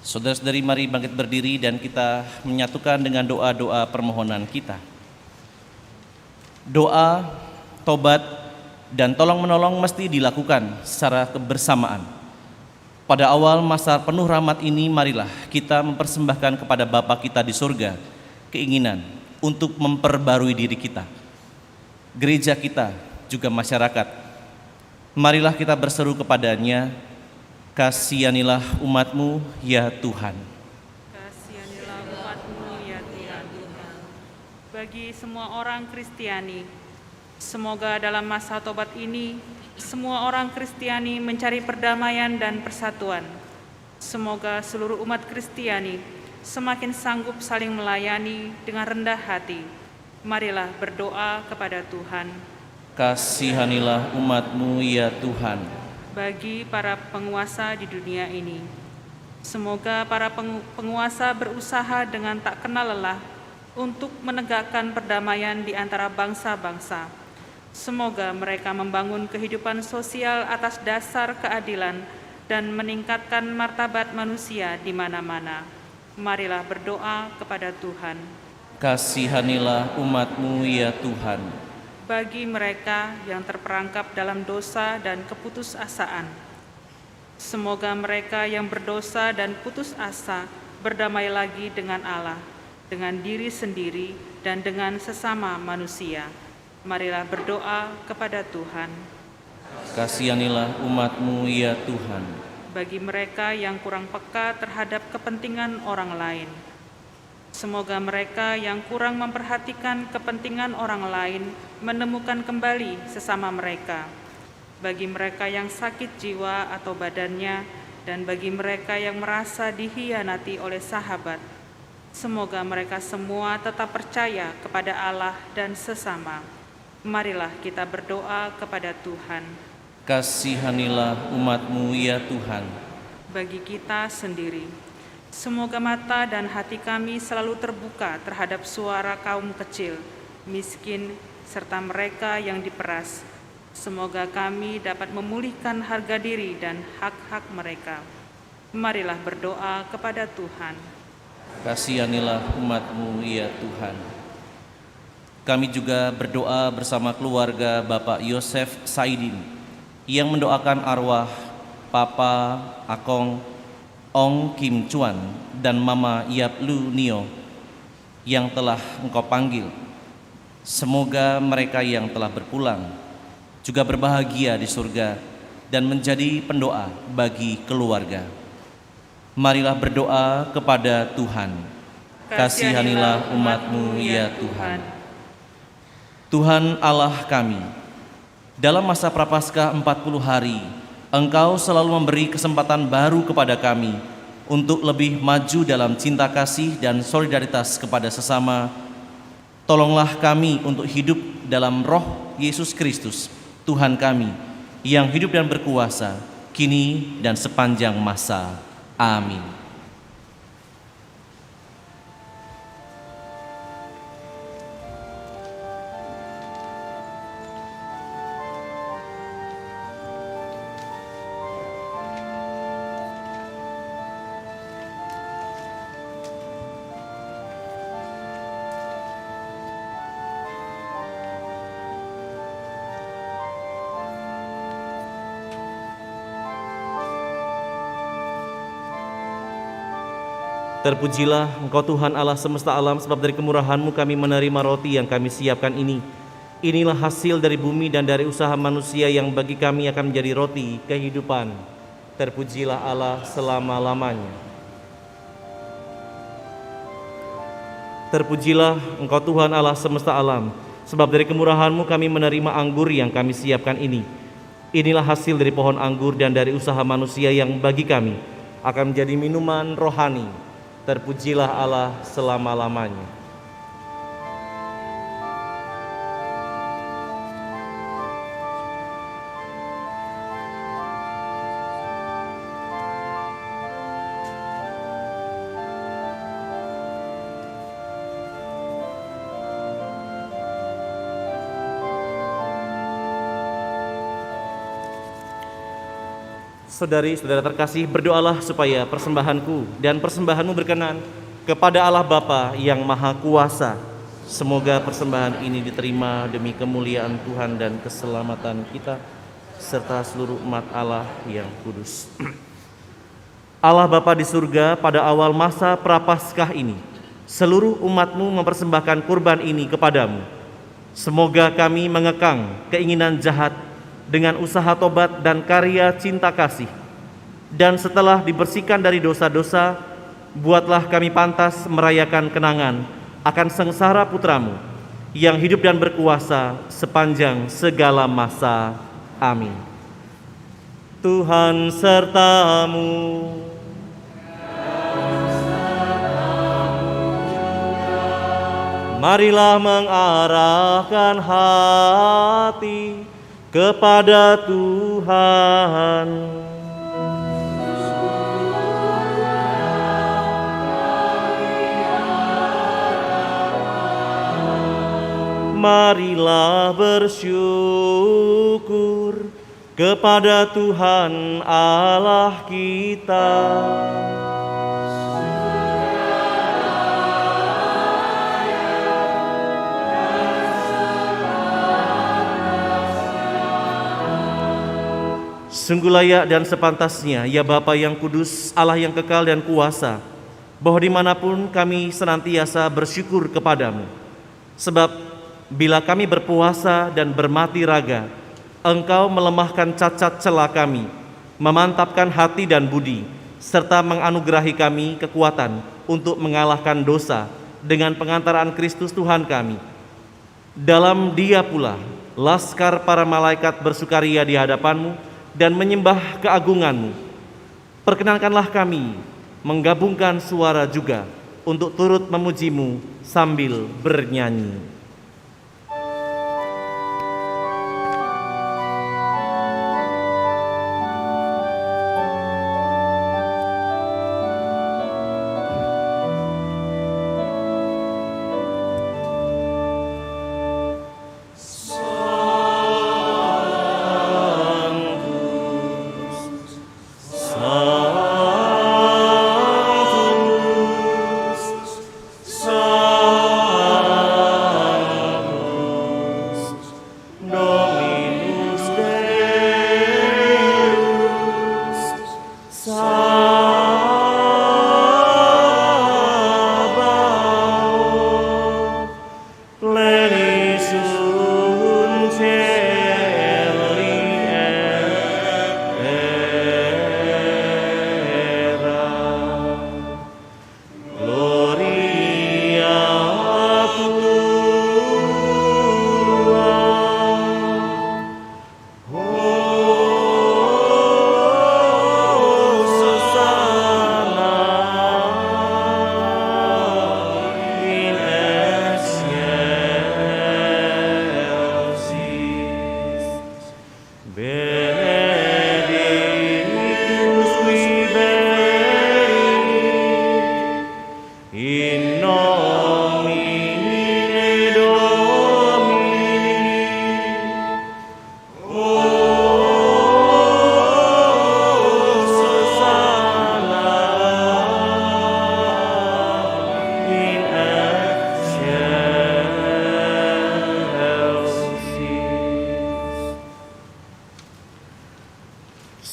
Saudara-saudari, mari bangkit berdiri dan kita menyatukan dengan doa-doa permohonan kita. Doa, tobat, dan tolong-menolong mesti dilakukan secara kebersamaan. Pada awal masa penuh rahmat ini, marilah kita mempersembahkan kepada Bapa kita di surga keinginan untuk memperbarui diri kita, gereja kita, juga masyarakat. Marilah kita berseru kepadanya, kasihanilah umat-Mu ya Tuhan. Kasihanilah umat-Mu ya Tuhan. Bagi semua orang Kristiani, semoga dalam masa tobat ini, semua orang Kristiani mencari perdamaian dan persatuan. Semoga seluruh umat Kristiani semakin sanggup saling melayani dengan rendah hati. Marilah berdoa kepada Tuhan. Kasihanilah umat-Mu ya Tuhan. Bagi para penguasa di dunia ini, semoga para penguasa berusaha dengan tak kenal lelah untuk menegakkan perdamaian di antara bangsa-bangsa. Semoga mereka membangun kehidupan sosial atas dasar keadilan dan meningkatkan martabat manusia di mana-mana. Marilah berdoa kepada Tuhan. Kasihanilah umat-Mu ya Tuhan. Bagi mereka yang terperangkap dalam dosa dan keputusasaan, semoga mereka yang berdosa dan putus asa berdamai lagi dengan Allah, dengan diri sendiri, dan dengan sesama manusia. Marilah berdoa kepada Tuhan. Kasihanilah umat-Mu ya Tuhan. Bagi mereka yang kurang peka terhadap kepentingan orang lain, semoga mereka yang kurang memperhatikan kepentingan orang lain menemukan kembali sesama mereka. Bagi mereka yang sakit jiwa atau badannya, dan bagi mereka yang merasa dihianati oleh sahabat, semoga mereka semua tetap percaya kepada Allah dan sesama. Marilah kita berdoa kepada Tuhan. Kasihanilah umat-Mu ya Tuhan. Bagi kita sendiri, semoga mata dan hati kami selalu terbuka terhadap suara kaum kecil, miskin, serta mereka yang diperas. Semoga kami dapat memulihkan harga diri dan hak-hak mereka. Marilah berdoa kepada Tuhan. Kasihanilah umat-Mu ya Tuhan. Kami juga berdoa bersama keluarga Bapak Yosef Saidin yang mendoakan arwah Papa Akong Ong Kim Chuan dan Mama Yap Lu Nio yang telah Engkau panggil. Semoga mereka yang telah berpulang juga berbahagia di surga dan menjadi pendoa bagi keluarga. Marilah berdoa kepada Tuhan. Kasihanilah umat-Mu ya Tuhan. Tuhan Allah kami, dalam masa Prapaskah 40 hari, Engkau selalu memberi kesempatan baru kepada kami untuk lebih maju dalam cinta kasih dan solidaritas kepada sesama. Tolonglah kami untuk hidup dalam roh Yesus Kristus, Tuhan kami, yang hidup dan berkuasa, kini dan sepanjang masa. Amin. Terpujilah Engkau Tuhan Allah semesta alam, sebab dari kemurahan-Mu kami menerima roti yang kami siapkan ini. Inilah hasil dari bumi dan dari usaha manusia yang bagi kami akan menjadi roti kehidupan. Terpujilah Allah selama-lamanya. Terpujilah Engkau Tuhan Allah semesta alam, sebab dari kemurahan-Mu kami menerima anggur yang kami siapkan ini. Inilah hasil dari pohon anggur dan dari usaha manusia yang bagi kami akan menjadi minuman rohani. Terpujilah Allah selama-lamanya. Saudari-saudara terkasih, berdoalah supaya persembahanku dan persembahanmu berkenan kepada Allah Bapa yang Maha Kuasa. Semoga persembahan ini diterima demi kemuliaan Tuhan dan keselamatan kita, serta seluruh umat Allah yang kudus. Allah Bapa di surga, pada awal masa Prapaskah ini, seluruh umat-Mu mempersembahkan kurban ini kepadamu. Semoga kami mengekang keinginan jahat dengan usaha tobat dan karya cinta kasih. Dan setelah dibersihkan dari dosa-dosa, buatlah kami pantas merayakan kenangan akan sengsara Putra-Mu yang hidup dan berkuasa sepanjang segala masa. Amin. Tuhan sertamu. Marilah mengarahkan hati kepada Tuhan. Marilah bersyukur kepada Tuhan Allah kita. Sungguh layak dan sepantasnya, ya Bapa yang kudus, Allah yang kekal dan kuasa, bahwa dimanapun kami senantiasa bersyukur kepadamu. Sebab bila kami berpuasa dan bermati raga, Engkau melemahkan cacat celah kami, memantapkan hati dan budi, serta menganugerahi kami kekuatan untuk mengalahkan dosa dengan pengantaran Kristus Tuhan kami. Dalam Dia pula, laskar para malaikat bersukaria di hadapan-Mu dan menyembah keagungan-Mu. Perkenankanlah kami menggabungkan suara juga untuk turut memuji-Mu sambil bernyanyi.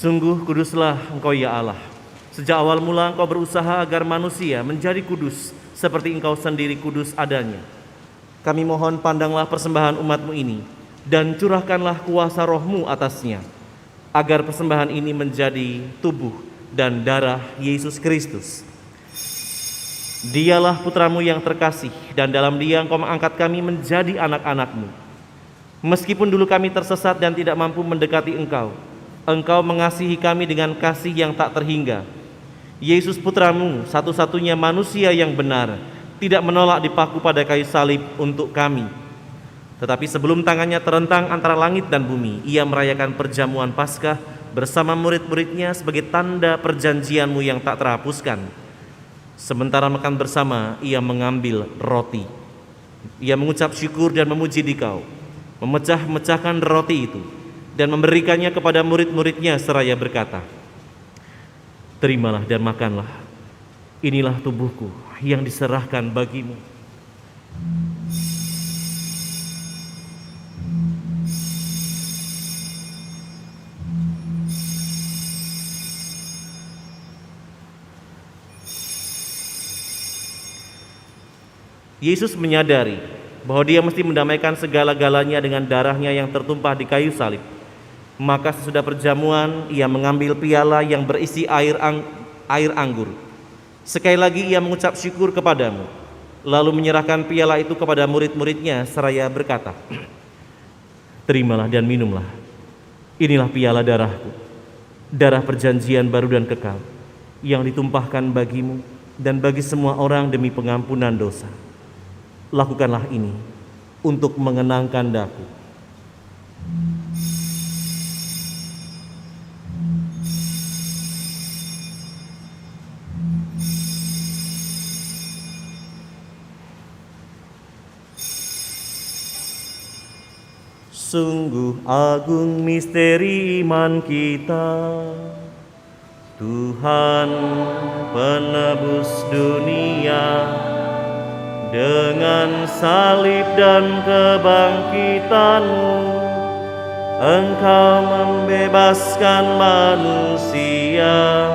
Sungguh kuduslah Engkau ya Allah. Sejak awal mula Engkau berusaha agar manusia menjadi kudus seperti Engkau sendiri kudus adanya. Kami mohon pandanglah persembahan umat-Mu ini dan curahkanlah kuasa Roh-Mu atasnya, agar persembahan ini menjadi tubuh dan darah Yesus Kristus. Dialah Putra-Mu yang terkasih, dan dalam Dia Engkau mengangkat kami menjadi anak-anak-Mu. Meskipun dulu kami tersesat dan tidak mampu mendekati Engkau, Engkau mengasihi kami dengan kasih yang tak terhingga. Yesus Putra-Mu, satu-satunya manusia yang benar, tidak menolak dipaku pada kayu salib untuk kami. Tetapi sebelum tangannya terentang antara langit dan bumi, Ia merayakan perjamuan Paskah bersama murid-muridnya sebagai tanda perjanjian-Mu yang tak terhapuskan. Sementara makan bersama, Ia mengambil roti. Ia mengucap syukur dan memuji Dikau, memecah-mecahkan roti itu dan memberikannya kepada murid-muridnya seraya berkata, Terimalah dan makanlah. Inilah tubuhku yang diserahkan bagimu. Yesus menyadari bahwa dia mesti mendamaikan segala-galanya dengan darahnya yang tertumpah di kayu salib. Maka sesudah perjamuan, ia mengambil piala yang berisi air anggur. Sekali lagi ia mengucap syukur kepadamu, lalu menyerahkan piala itu kepada murid-muridnya seraya berkata, terimalah dan minumlah. Inilah piala darahku, darah perjanjian baru dan kekal, yang ditumpahkan bagimu dan bagi semua orang demi pengampunan dosa. Lakukanlah ini untuk mengenangkan daku. Sungguh agung misteri iman kita, Tuhan penebus dunia. Dengan salib dan kebangkitan-Mu, Engkau membebaskan manusia.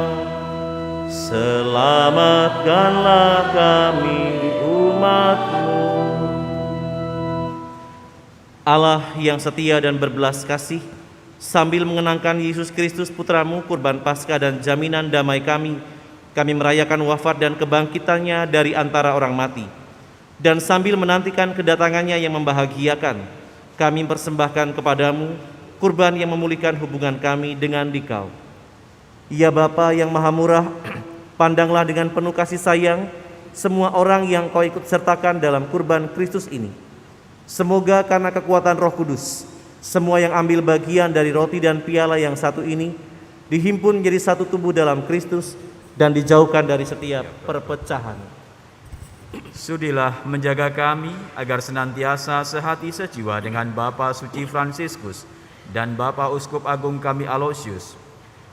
Selamatkanlah kami umat-Mu. Allah yang setia dan berbelas kasih, sambil mengenangkan Yesus Kristus Putra-Mu, kurban Paskah dan jaminan damai kami merayakan wafat dan kebangkitannya dari antara orang mati. Dan sambil menantikan kedatangannya yang membahagiakan, kami persembahkan kepadamu kurban yang memulihkan hubungan kami dengan Dikau. Ya Bapa yang Maha Murah, pandanglah dengan penuh kasih sayang semua orang yang Kau ikut sertakan dalam kurban Kristus ini. Semoga karena kekuatan Roh Kudus, semua yang ambil bagian dari roti dan piala yang satu ini dihimpun menjadi satu tubuh dalam Kristus dan dijauhkan dari setiap perpecahan. Sudilah menjaga kami agar senantiasa sehati sejiwa dengan Bapa Suci Fransiskus dan Bapa Uskup Agung kami Aloysius.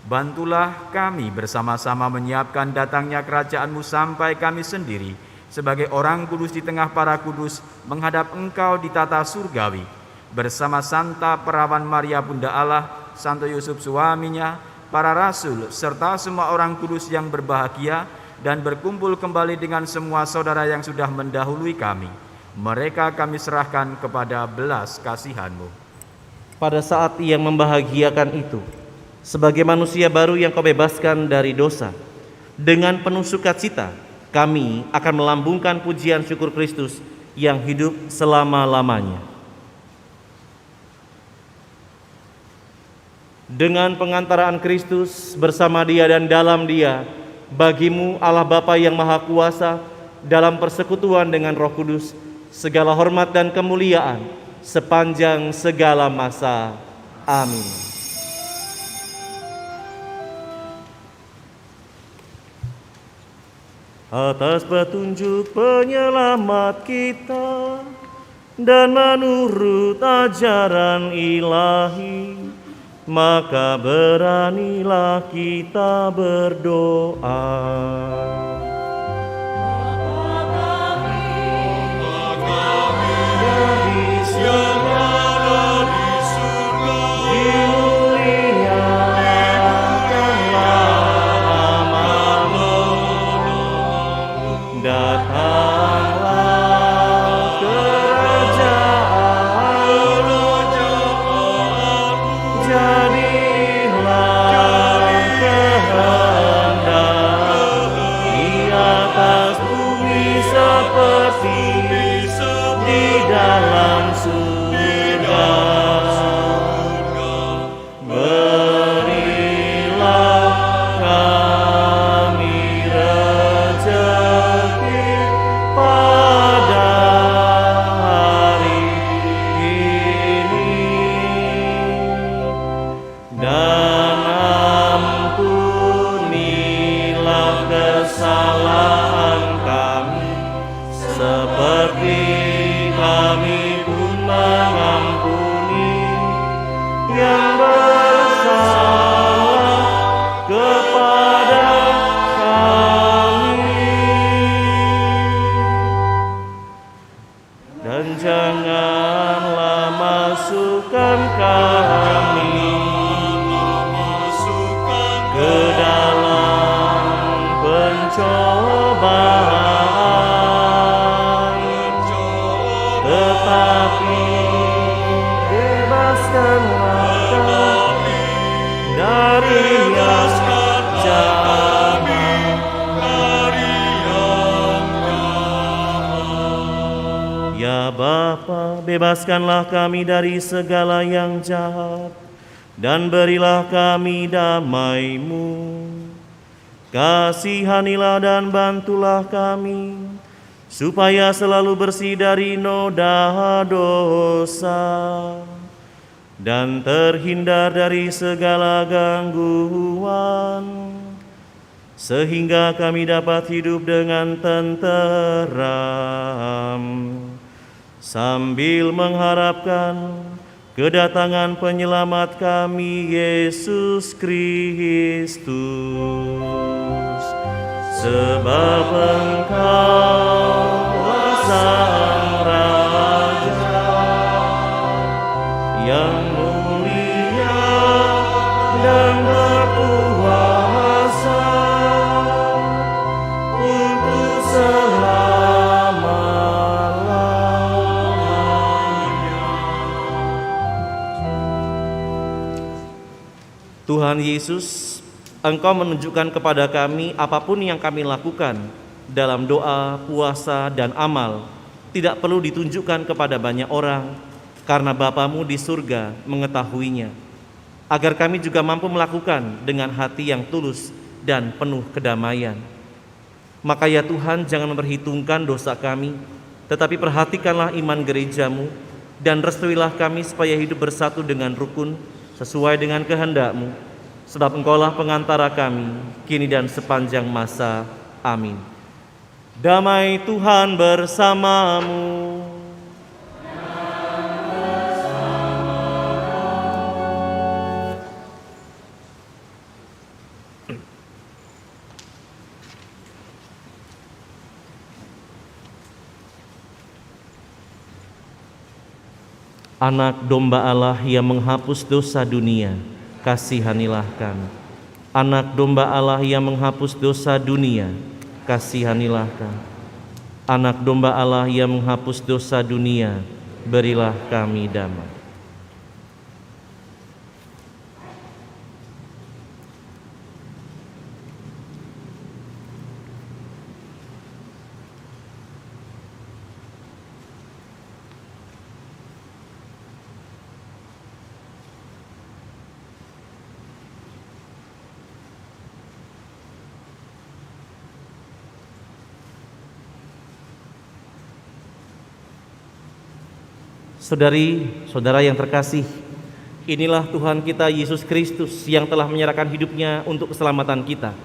Bantulah kami bersama-sama menyiapkan datangnya kerajaan-Mu sampai kami sendiri sebagai orang kudus di tengah para kudus menghadap Engkau di tata surgawi, bersama Santa Perawan Maria Bunda Allah, Santo Yusuf suaminya, para rasul, serta semua orang kudus yang berbahagia, dan berkumpul kembali dengan semua saudara yang sudah mendahului kami. Mereka kami serahkan kepada belas kasihan-Mu. Pada saat Ia membahagiakan itu, sebagai manusia baru yang Kau bebaskan dari dosa, dengan penuh sukacita kami akan melambungkan pujian syukur Kristus yang hidup selama-lamanya. Dengan pengantaraan Kristus bersama Dia dan dalam Dia, bagi-Mu Allah Bapa yang Maha Kuasa, dalam persekutuan dengan Roh Kudus, segala hormat dan kemuliaan sepanjang segala masa. Amin. Atas petunjuk penyelamat kita dan menurut ajaran ilahi, maka beranilah kita berdoa. yang bersalah kepada bebaskanlah kami dari yang jahat. Ya Bapa, bebaskanlah kami dari segala yang jahat, dan berilah kami damai-Mu. Kasihanilah dan bantulah kami, supaya selalu bersih dari noda dosa, dan terhindar dari segala gangguan, sehingga kami dapat hidup dengan tenteram, sambil mengharapkan kedatangan penyelamat kami, Yesus Kristus. Sebab Engkau Sang Raja yang mulia dan berkuasa untuk selama-lamanya. Tuhan Yesus, Engkau menunjukkan kepada kami apapun yang kami lakukan dalam doa, puasa, dan amal tidak perlu ditunjukkan kepada banyak orang, karena Bapamu di surga mengetahuinya, agar kami juga mampu melakukan dengan hati yang tulus dan penuh kedamaian. Maka ya Tuhan, jangan memperhitungkan dosa kami, tetapi perhatikanlah iman gereja-Mu, dan restuilah kami supaya hidup bersatu dengan rukun sesuai dengan kehendak-Mu. Sebab Engkaulah pengantara kami, kini dan sepanjang masa. Amin. Damai Tuhan bersamamu. Anak domba Allah yang menghapus dosa dunia, kasihanilah kami. Anak domba Allah yang menghapus dosa dunia, kasihanilah kami. Anak domba Allah yang menghapus dosa dunia, berilah kami damai. Saudari-saudara yang terkasih, inilah Tuhan kita Yesus Kristus yang telah menyerahkan hidupnya untuk keselamatan kita.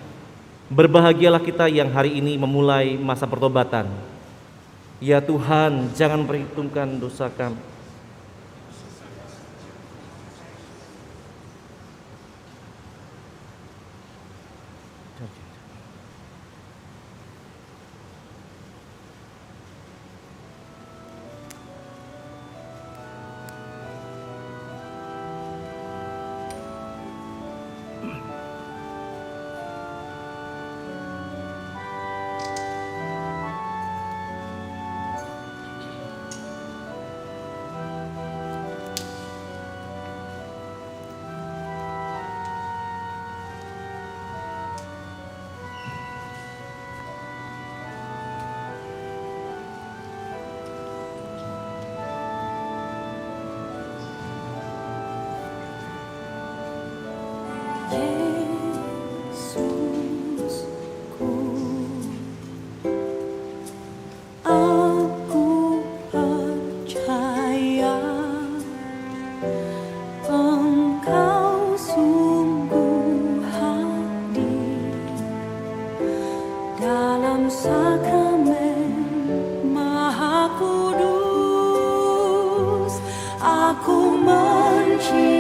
Berbahagialah kita yang hari ini memulai masa pertobatan. Ya Tuhan, jangan perhitungkan dosa kami. Aku mencintaimu.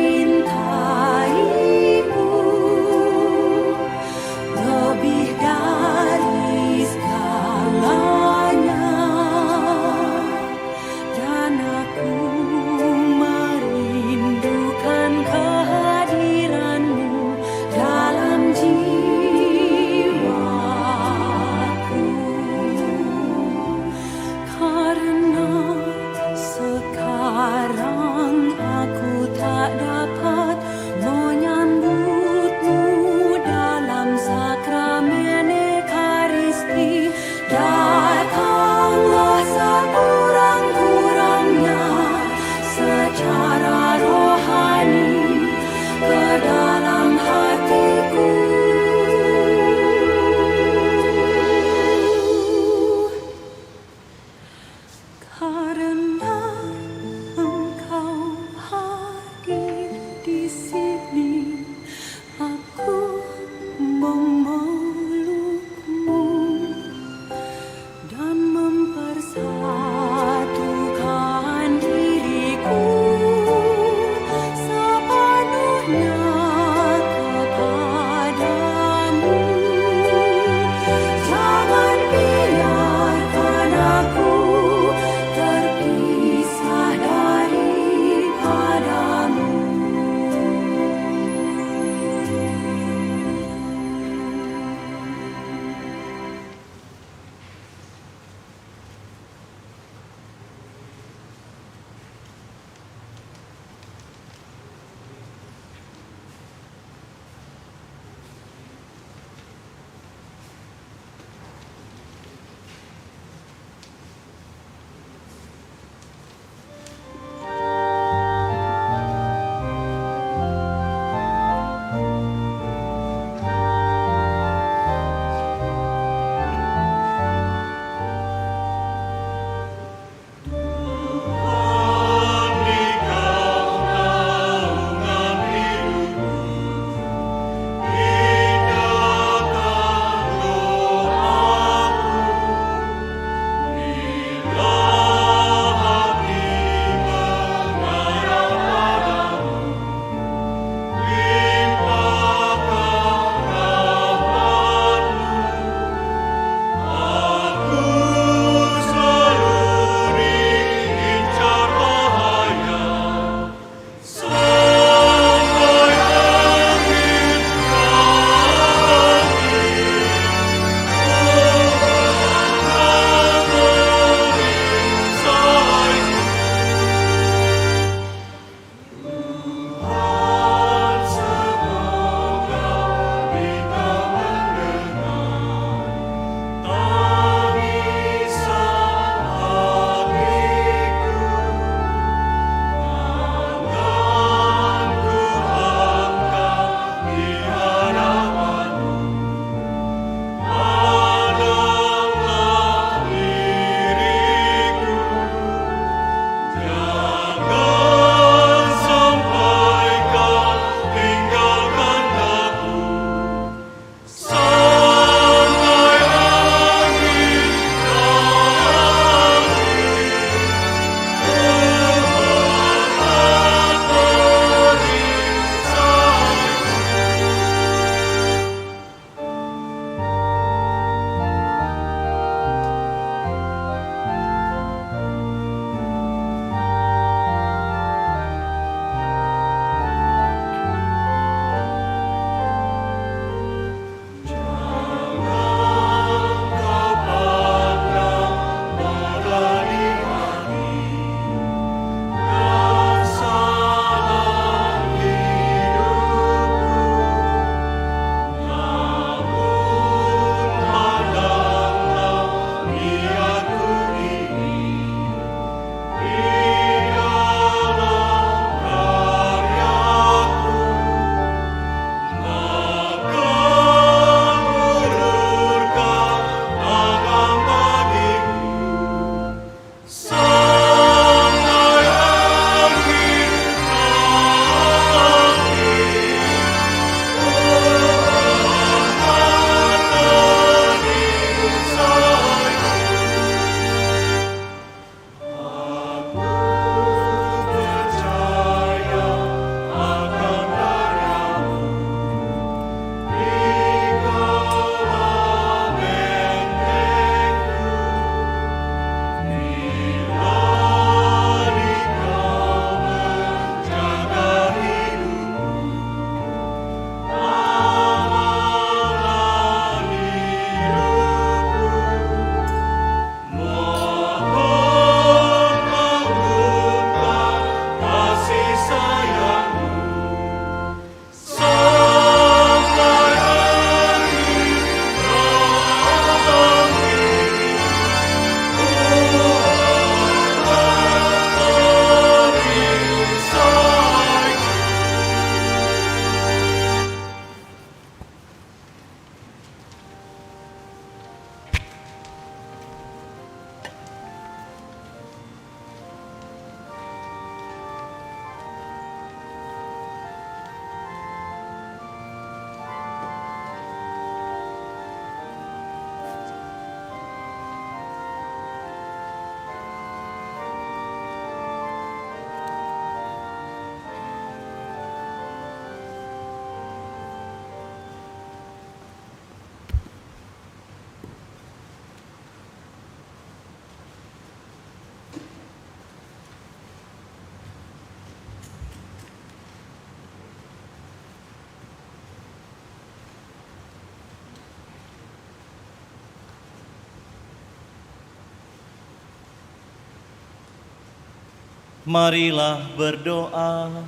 Marilah berdoa.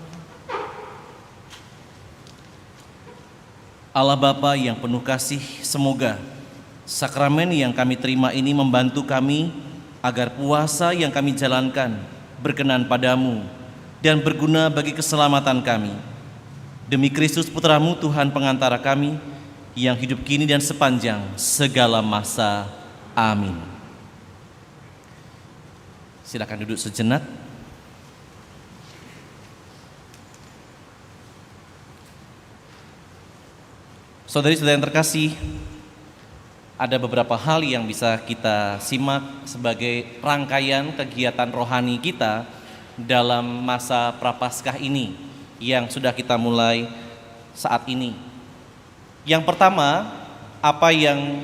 Allah Bapa yang penuh kasih, semoga sakramen yang kami terima ini membantu kami agar puasa yang kami jalankan berkenan padamu dan berguna bagi keselamatan kami. Demi Kristus Putramu Tuhan pengantara kami, yang hidup kini dan sepanjang segala masa. Amin. Silakan duduk sejenak. Saudari-saudari yang terkasih, ada beberapa hal yang bisa kita simak sebagai rangkaian kegiatan rohani kita dalam masa Prapaskah ini yang sudah kita mulai saat ini. Yang pertama, apa yang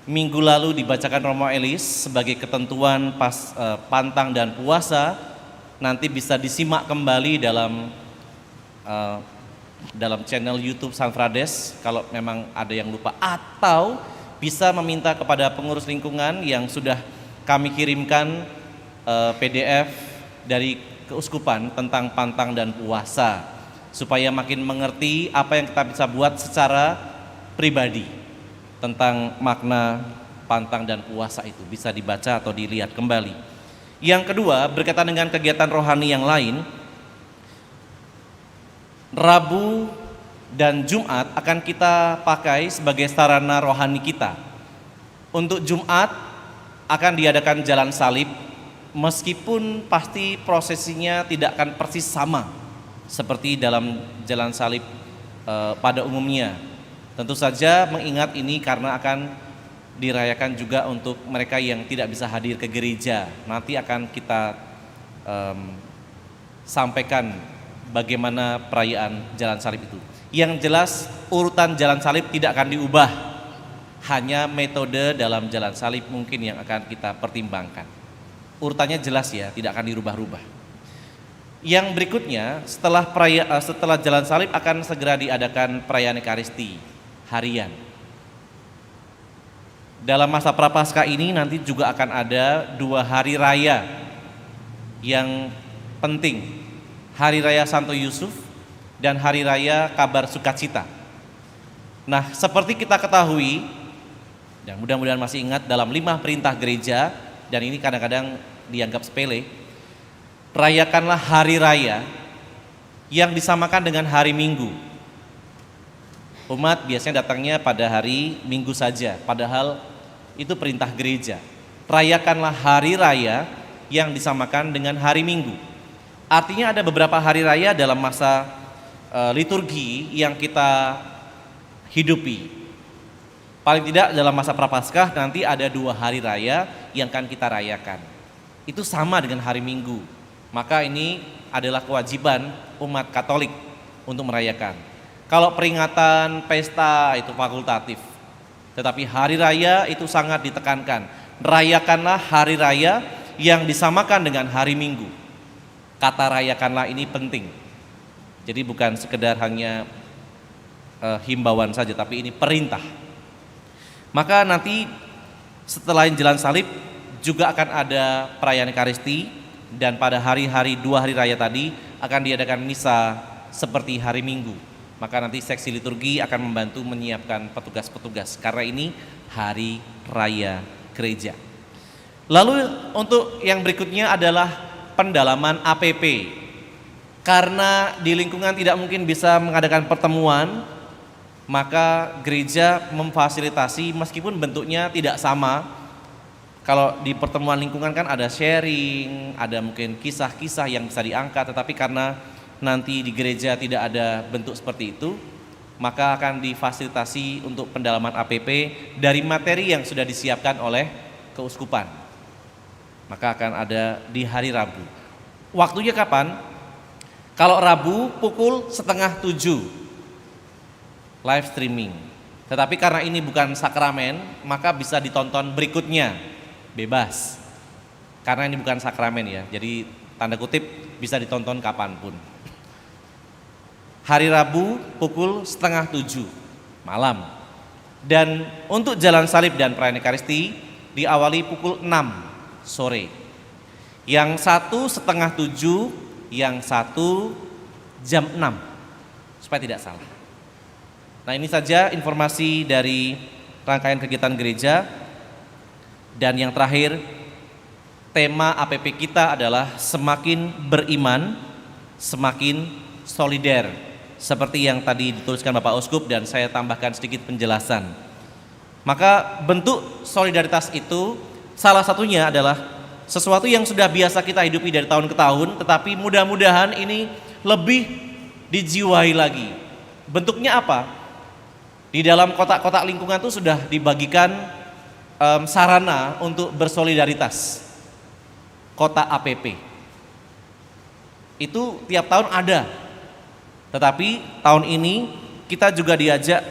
minggu lalu dibacakan Romo Elis sebagai ketentuan pantang dan puasa nanti bisa disimak kembali dalam channel YouTube San Frades kalau memang ada yang lupa, atau bisa meminta kepada pengurus lingkungan yang sudah kami kirimkan PDF dari keuskupan tentang pantang dan puasa supaya makin mengerti apa yang kita bisa buat secara pribadi tentang makna pantang dan puasa itu, bisa dibaca atau dilihat kembali. Yang kedua, berkaitan dengan kegiatan rohani yang lain, Rabu dan Jumat akan kita pakai sebagai sarana rohani kita. Untuk Jumat akan diadakan jalan salib, meskipun pasti prosesinya tidak akan persis sama seperti dalam jalan salib pada umumnya. Tentu saja mengingat ini karena akan dirayakan juga untuk mereka yang tidak bisa hadir ke gereja. Nanti akan kita sampaikan bagaimana perayaan jalan salib itu. Yang jelas urutan jalan salib tidak akan diubah, hanya metode dalam jalan salib mungkin yang akan kita pertimbangkan. Urutannya jelas ya, tidak akan dirubah-rubah. Yang berikutnya setelah jalan salib akan segera diadakan perayaan Ekaristi harian. Dalam masa Prapaskah ini nanti juga akan ada 2 hari raya yang penting. Hari Raya Santo Yusuf dan Hari Raya Kabar Sukacita. Nah, seperti kita ketahui, dan mudah-mudahan masih ingat dalam 5 perintah gereja, dan ini kadang-kadang dianggap sepele, rayakanlah hari raya yang disamakan dengan hari Minggu. Umat biasanya datangnya pada hari Minggu saja, padahal itu perintah gereja. Rayakanlah hari raya yang disamakan dengan hari Minggu. Artinya ada beberapa hari raya dalam masa liturgi yang kita hidupi. Paling tidak dalam masa Prapaskah nanti ada 2 hari raya yang akan kita rayakan. Itu sama dengan hari Minggu. Maka ini adalah kewajiban umat Katolik untuk merayakan. Kalau peringatan pesta itu fakultatif, tetapi hari raya itu sangat ditekankan. Rayakanlah hari raya yang disamakan dengan hari Minggu. Kata rayakanlah ini penting. Jadi bukan sekedar hanya himbauan saja, tapi ini perintah. Maka nanti setelah jalan salib juga akan ada perayaan Ekaristi, dan pada hari-hari 2 hari raya tadi akan diadakan misa seperti hari Minggu. Maka nanti seksi liturgi akan membantu menyiapkan petugas-petugas karena ini hari raya gereja. Lalu untuk yang berikutnya adalah pendalaman APP. Karena di lingkungan tidak mungkin bisa mengadakan pertemuan, maka gereja memfasilitasi meskipun bentuknya tidak sama. Kalau di pertemuan lingkungan kan ada sharing, ada mungkin kisah-kisah yang bisa diangkat, tetapi karena nanti di gereja tidak ada bentuk seperti itu, maka akan difasilitasi untuk pendalaman APP dari materi yang sudah disiapkan oleh keuskupan. Maka akan ada di hari Rabu. Waktunya kapan? Kalau Rabu pukul 6:30 live streaming. Tetapi karena ini bukan sakramen, maka bisa ditonton berikutnya, bebas. Karena ini bukan sakramen ya, jadi tanda kutip bisa ditonton kapanpun. Hari Rabu pukul 6:30 malam. Dan untuk jalan salib dan perayaan Ekaristi diawali pukul 6 sore. Yang satu setengah 7, yang satu jam 6, supaya tidak salah. Nah, ini saja informasi dari rangkaian kegiatan gereja. Dan yang terakhir, tema APP kita adalah semakin beriman, semakin solider. Seperti yang tadi dituliskan Bapak Uskup dan saya tambahkan sedikit penjelasan. Maka bentuk solidaritas itu salah satunya adalah sesuatu yang sudah biasa kita hidupi dari tahun ke tahun, tetapi mudah-mudahan ini lebih dijiwai lagi. Bentuknya apa? Di dalam kotak-kotak lingkungan itu sudah dibagikan sarana untuk bersolidaritas. Kotak APP. Itu tiap tahun ada. Tetapi tahun ini kita juga diajak,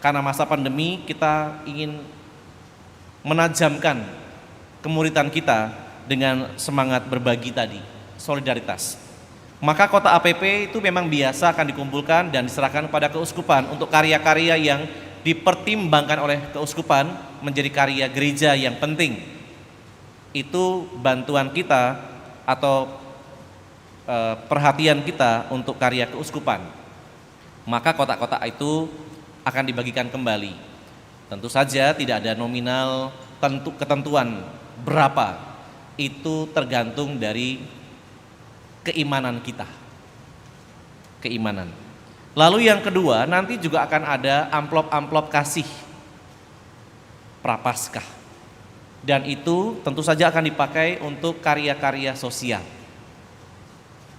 karena masa pandemi kita ingin menajamkan kemuritan kita dengan semangat berbagi tadi, solidaritas. Maka kotak APP itu memang biasa akan dikumpulkan dan diserahkan kepada keuskupan untuk karya-karya yang dipertimbangkan oleh keuskupan menjadi karya gereja yang penting. Itu bantuan kita atau perhatian kita untuk karya keuskupan. Maka kotak-kotak itu akan dibagikan kembali. Tentu saja tidak ada nominal ketentuan berapa. Itu tergantung dari keimanan kita. Keimanan. Lalu yang kedua, nanti juga akan ada amplop-amplop kasih Prapaskah. Dan itu tentu saja akan dipakai untuk karya-karya sosial.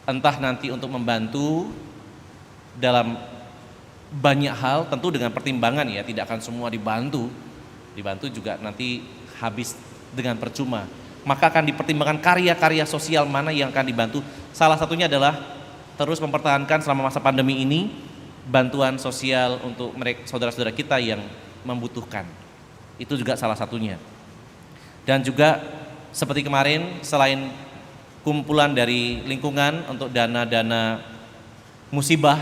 Entah nanti untuk membantu dalam banyak hal, tentu dengan pertimbangan ya, tidak akan semua dibantu. Dibantu juga nanti habis dengan percuma. Maka akan dipertimbangkan karya-karya sosial mana yang akan dibantu. Salah satunya adalah terus mempertahankan selama masa pandemi ini bantuan sosial untuk mereka saudara-saudara kita yang membutuhkan. Itu juga salah satunya. Dan juga seperti kemarin, selain kumpulan dari lingkungan untuk dana-dana musibah,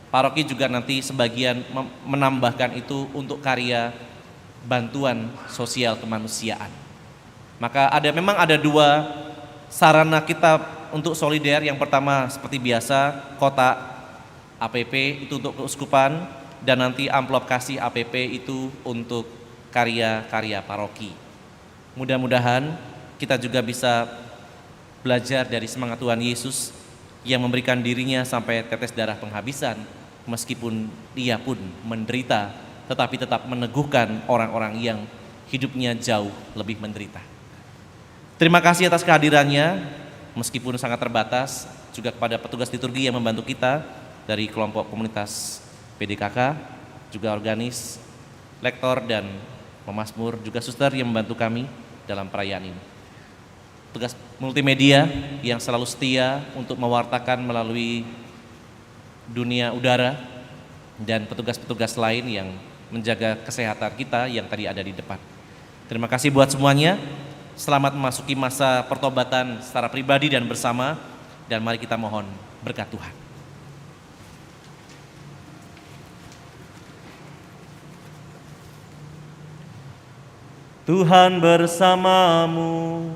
paroki juga nanti sebagian menambahkan itu untuk karya bantuan sosial kemanusiaan. Maka memang ada dua sarana kita untuk solider. Yang pertama seperti biasa kotak APP itu untuk keuskupan, dan nanti amplop kasih APP itu untuk karya-karya paroki. Mudah-mudahan kita juga bisa belajar dari semangat Tuhan Yesus yang memberikan dirinya sampai tetes darah penghabisan, meskipun dia pun menderita, tetapi tetap meneguhkan orang-orang yang hidupnya jauh lebih menderita. Terima kasih atas kehadirannya, meskipun sangat terbatas, juga kepada petugas liturgi yang membantu kita dari kelompok komunitas PDKK, juga organis, lektor dan pemazmur, juga suster yang membantu kami dalam perayaan ini. Petugas multimedia yang selalu setia untuk mewartakan melalui dunia udara, dan petugas-petugas lain yang menjaga kesehatan kita yang tadi ada di depan. Terima kasih buat semuanya. Selamat memasuki masa pertobatan secara pribadi dan bersama, dan mari kita mohon berkat Tuhan. Tuhan bersamamu.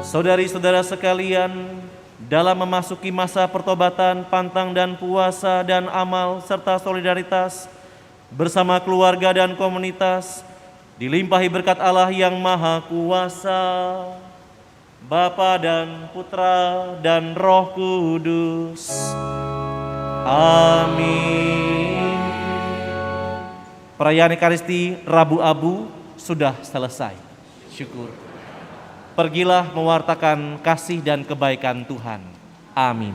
Saudari-saudara sekalian, dalam memasuki masa pertobatan, pantang dan puasa dan amal serta solidaritas bersama keluarga dan komunitas, dilimpahi berkat Allah yang Maha Kuasa, Bapa dan Putra dan Roh Kudus. Amin. Perayaan Ekaristi Rabu Abu sudah selesai. Syukur. Pergilah mewartakan kasih dan kebaikan Tuhan. Amin.